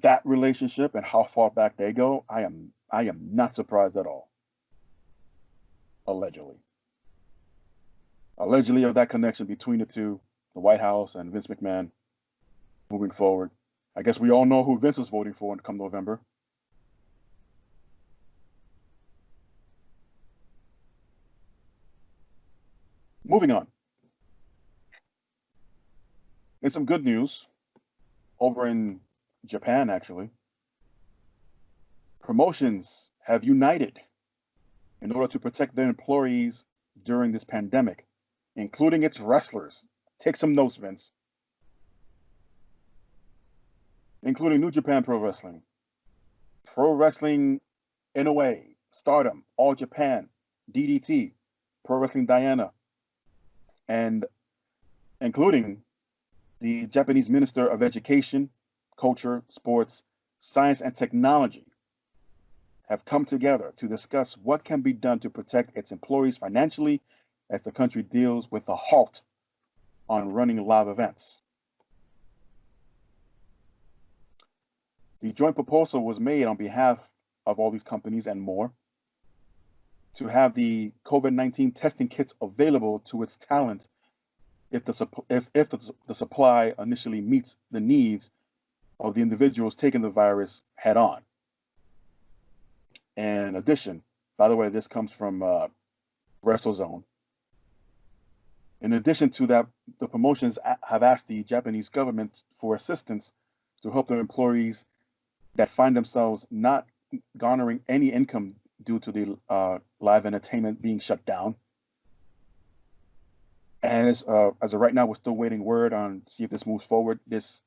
that relationship and how far back they go, I am not surprised at all. Allegedly of that connection between the two, the White House and Vince McMahon, moving forward. I guess we all know who Vince is voting for come November. Moving on. And some good news over in Japan, actually. Promotions have united in order to protect their employees during this pandemic, including its wrestlers. Take some notes, Vince. Including New Japan Pro Wrestling, Pro Wrestling NOA, Stardom, All Japan, DDT, Pro Wrestling Diana, and including the Japanese Minister of Education, Culture, Sports, Science, and Technology, have come together to discuss what can be done to protect its employees financially as the country deals with a halt on running live events. The joint proposal was made on behalf of all these companies and more to have the COVID-19 testing kits available to its talent if the supply initially meets the needs of the individuals taking the virus head on. In addition, by the way, this comes from WrestleZone. In addition to that, the promotions have asked the Japanese government for assistance to help their employees that find themselves not garnering any income due to the live entertainment being shut down. And as of right now, we're still waiting word on see if this moves forward. This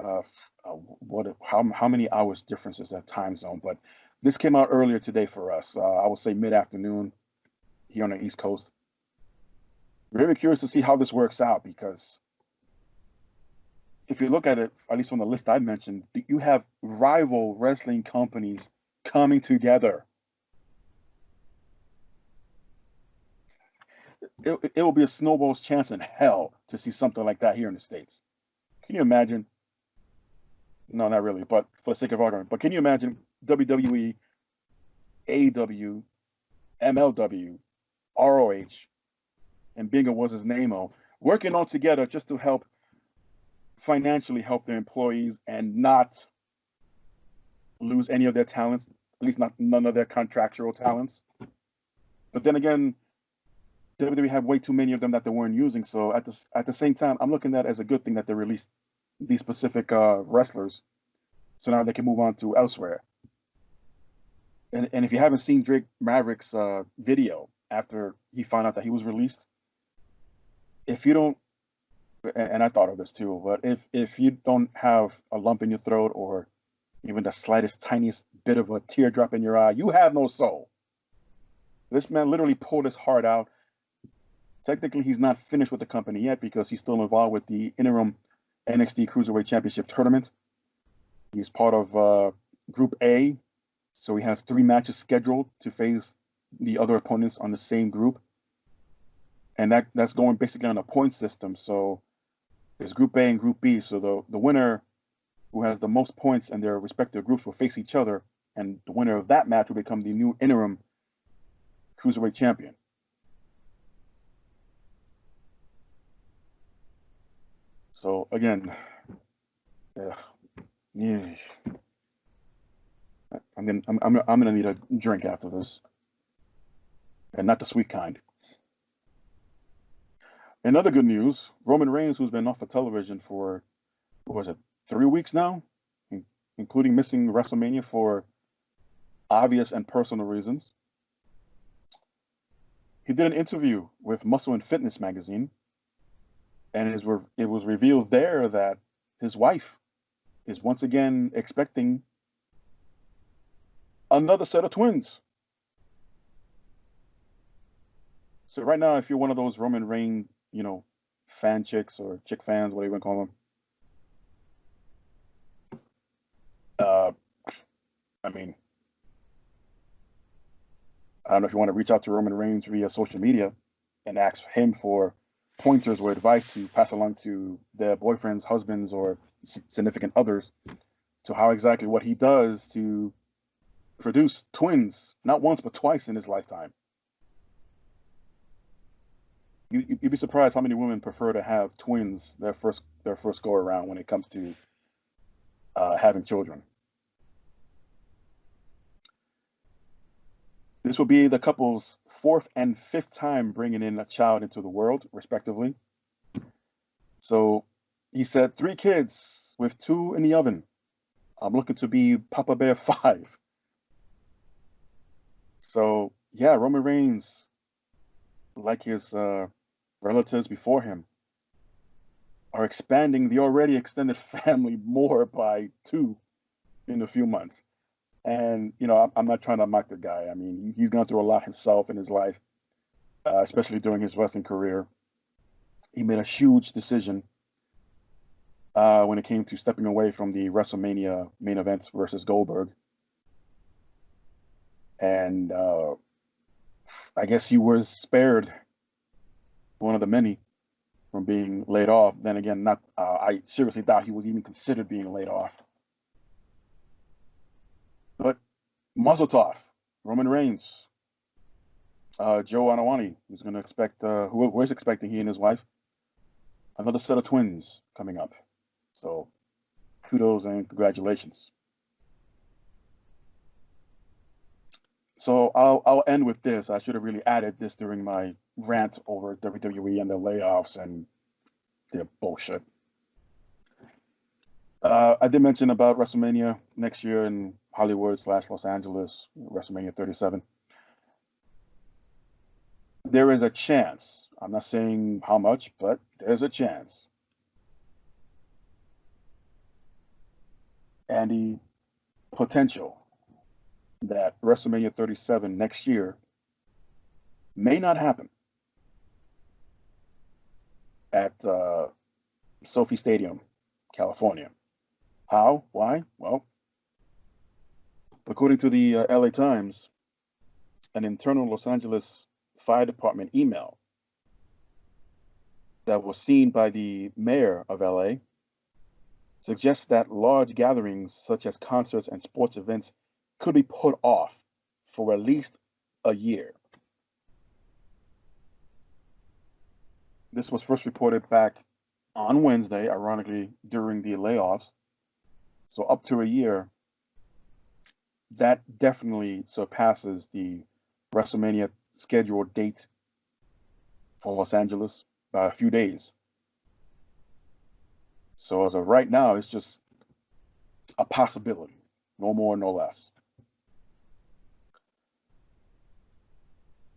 how many hours difference is that time zone? But this came out earlier today for us. I would say mid-afternoon here on the East Coast. Very curious to see how this works out, because if you look at it, at least from the list I mentioned, you have rival wrestling companies coming together. It will be a snowball's chance in hell to see something like that here in the States. Can you imagine? No, not really, but for the sake of argument. But can you imagine WWE, AEW, MLW, ROH, and Bingo was his name-o, working all together just to help financially help their employees and not lose any of their talents, at least not none of their contractual talents. But then again, WWE had way too many of them that they weren't using. So at the same time, I'm looking at it as a good thing that they released these specific wrestlers, so now they can move on to elsewhere. And if you haven't seen Drake Maverick's video after he found out that he was released, if you don't, and I thought of this too, but if you don't have a lump in your throat or even the slightest, tiniest bit of a teardrop in your eye, you have no soul. This man literally pulled his heart out. Technically, he's not finished with the company yet because he's still involved with the interim NXT Cruiserweight Championship tournament. He's part of Group A, so he has 3 matches scheduled to face the other opponents on the same group. And that's going basically on a point system. So there's Group A and Group B. So the winner who has the most points in their respective groups will face each other, and the winner of that match will become the new interim Cruiserweight champion. So again, yeah, I'm gonna need a drink after this, and not the sweet kind. In other good news, Roman Reigns, who's been off of television for, what was it, 3 weeks now, including missing WrestleMania for obvious and personal reasons. He did an interview with Muscle and Fitness magazine, and it was revealed there that his wife is once again expecting another set of twins. So right now, if you're one of those Roman Reigns, fan chicks or chick fans, whatever you want to call them, I mean, I don't know if you want to reach out to Roman Reigns via social media and ask him for pointers or advice to pass along to their boyfriends, husbands, or significant others, to how exactly what he does to produce twins, not once but twice in his lifetime. You'd be surprised how many women prefer to have twins their first go around when it comes to having children. This will be the couple's 4th and 5th time bringing in a child into the world, respectively. So he said 3 kids with 2 in the oven. I'm looking to be Papa Bear 5. So yeah, Roman Reigns, like his relatives before him, are expanding the already extended family more by 2 in a few months. And, I'm not trying to mock the guy. I mean, he's gone through a lot himself in his life, especially during his wrestling career. He made a huge decision when it came to stepping away from the WrestleMania main event versus Goldberg. And I guess he was spared, one of the many, from being laid off. Then again, I seriously doubt he was even considered being laid off. But Mazel Tov, Roman Reigns, Joe Anawani, who's going to expect, who was expecting, he and his wife, another set of twins coming up. So kudos and congratulations. So I'll end with this. I should have really added this during my rant over WWE and their layoffs and their bullshit. I did mention about WrestleMania next year in Hollywood/Los Angeles, WrestleMania 37. There is a chance, I'm not saying how much, but there's a chance and the potential that WrestleMania 37 next year may not happen at Sophie Stadium, California. How? Why? Well, according to the LA Times, an internal Los Angeles Fire Department email that was seen by the mayor of LA suggests that large gatherings such as concerts and sports events could be put off for at least a year. This was first reported back on Wednesday, ironically, during the layoffs. So up to a year, that definitely surpasses the WrestleMania scheduled date for Los Angeles by a few days. So as of right now, it's just a possibility, no more, no less.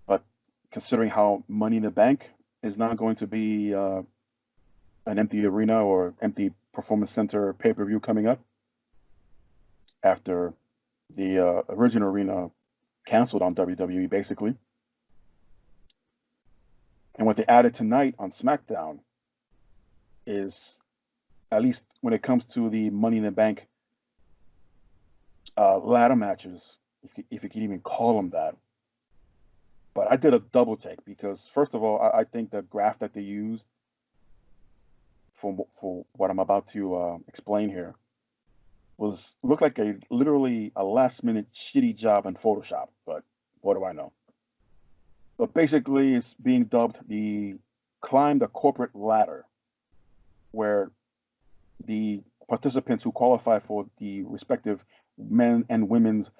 But considering how Money in the Bank is not going to be an empty arena or empty performance center pay-per-view coming up after the original arena canceled on WWE, basically. And what they added tonight on SmackDown is, at least when it comes to the Money in the Bank ladder matches, if you can even call them that. But I did a double take because, first of all, I think the graph that they used for what I'm about to explain here looked like literally a last minute shitty job in Photoshop. But what do I know? But basically, it's being dubbed the Climb the Corporate Ladder, where the participants who qualify for the respective men and women's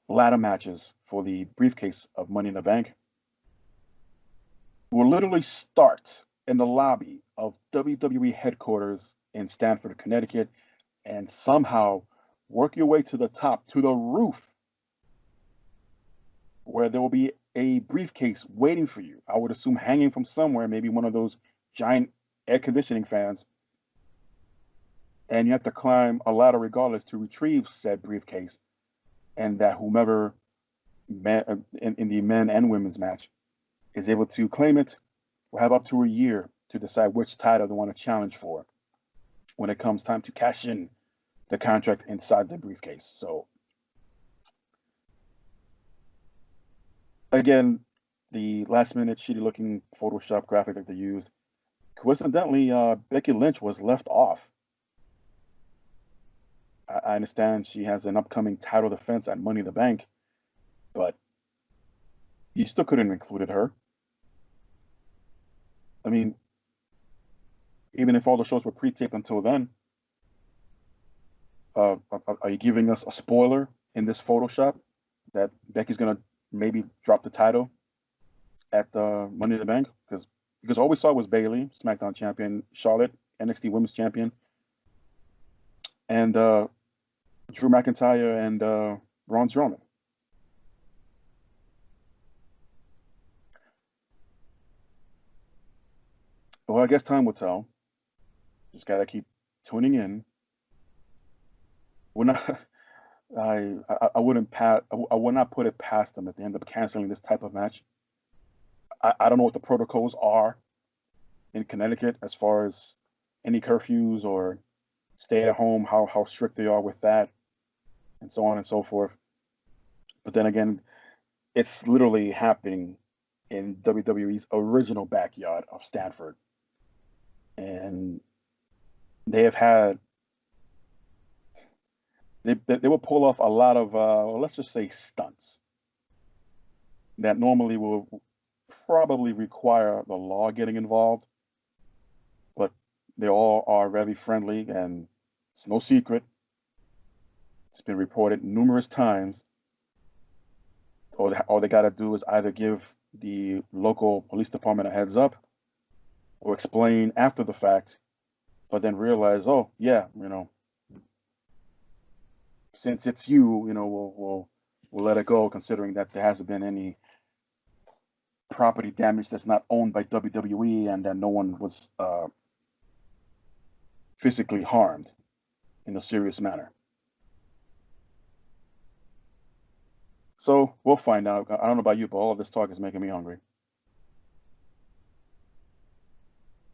ladder matches for the briefcase of Money in the Bank will literally start in the lobby of WWE headquarters in Stamford, Connecticut, and somehow work your way to the top, to the roof, where there will be a briefcase waiting for you. I would assume hanging from somewhere, maybe one of those giant air conditioning fans. And you have to climb a ladder regardless to retrieve said briefcase. And that whomever in the men and women's match is able to claim it will have up to a year to decide which title they want to challenge for when it comes time to cash in the contract inside the briefcase. So again, the last minute shitty looking Photoshop graphic that they used, coincidentally, Becky Lynch was left off. I understand she has an upcoming title defense at Money in the Bank, but you still couldn't have included her. I mean, even if all the shows were pre-taped until then, are you giving us a spoiler in this Photoshop that Becky's gonna maybe drop the title at the Money in the Bank? Because all we saw was Bayley, SmackDown champion, Charlotte, NXT Women's champion, and Drew McIntyre and Braun Strowman. Well, I guess time will tell. Just gotta keep tuning in. We're not. I wouldn't I would not put it past them if they end up canceling this type of match. I don't know what the protocols are in Connecticut as far as any curfews or stay at home, how strict they are with that, and so on and so forth. But then again, it's literally happening in WWE's original backyard of Stamford. And they have had, they will pull off a lot of, let's just say, stunts that normally will probably require the law getting involved. But they all are very friendly, and it's no secret. It's been reported numerous times. All they got to do is either give the local police department a heads up or explain after the fact, but then realize, oh, yeah, since it's you, we'll let it go, considering that there hasn't been any property damage that's not owned by WWE and that no one was physically harmed in a serious manner. So we'll find out. I don't know about you, but all of this talk is making me hungry.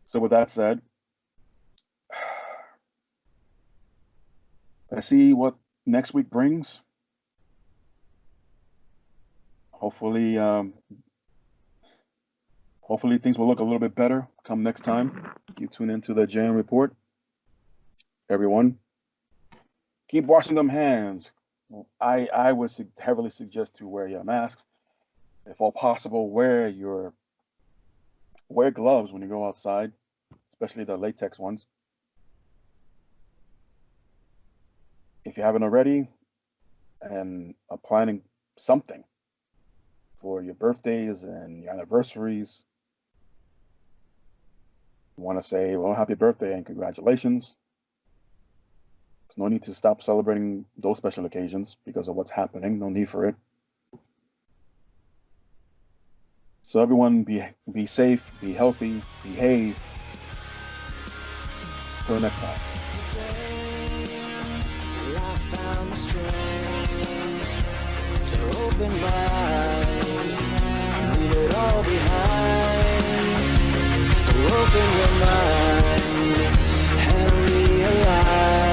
So with that said, let's see what next week brings. Hopefully, hopefully things will look a little bit better come next time you tune into the JM Report. Everyone, keep washing them hands. I would heavily suggest to wear your masks. If all possible, wear gloves when you go outside, especially the latex ones. If you haven't already and are planning something for your birthdays and your anniversaries, you want to say, well, happy birthday and congratulations. There's no need to stop celebrating those special occasions because of what's happening. No need for it. So everyone be safe, be healthy, behave. Till next time. I found the strength to open my eyes, leave it all behind. So open your mind and realize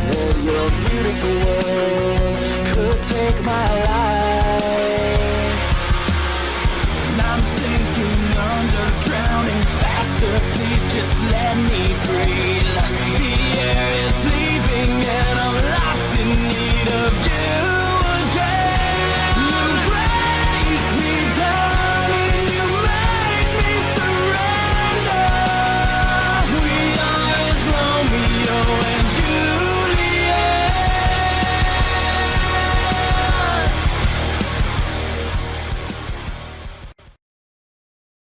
that your beautiful world could take my life. And I'm sinking under, drowning faster. Please just let me breathe. The air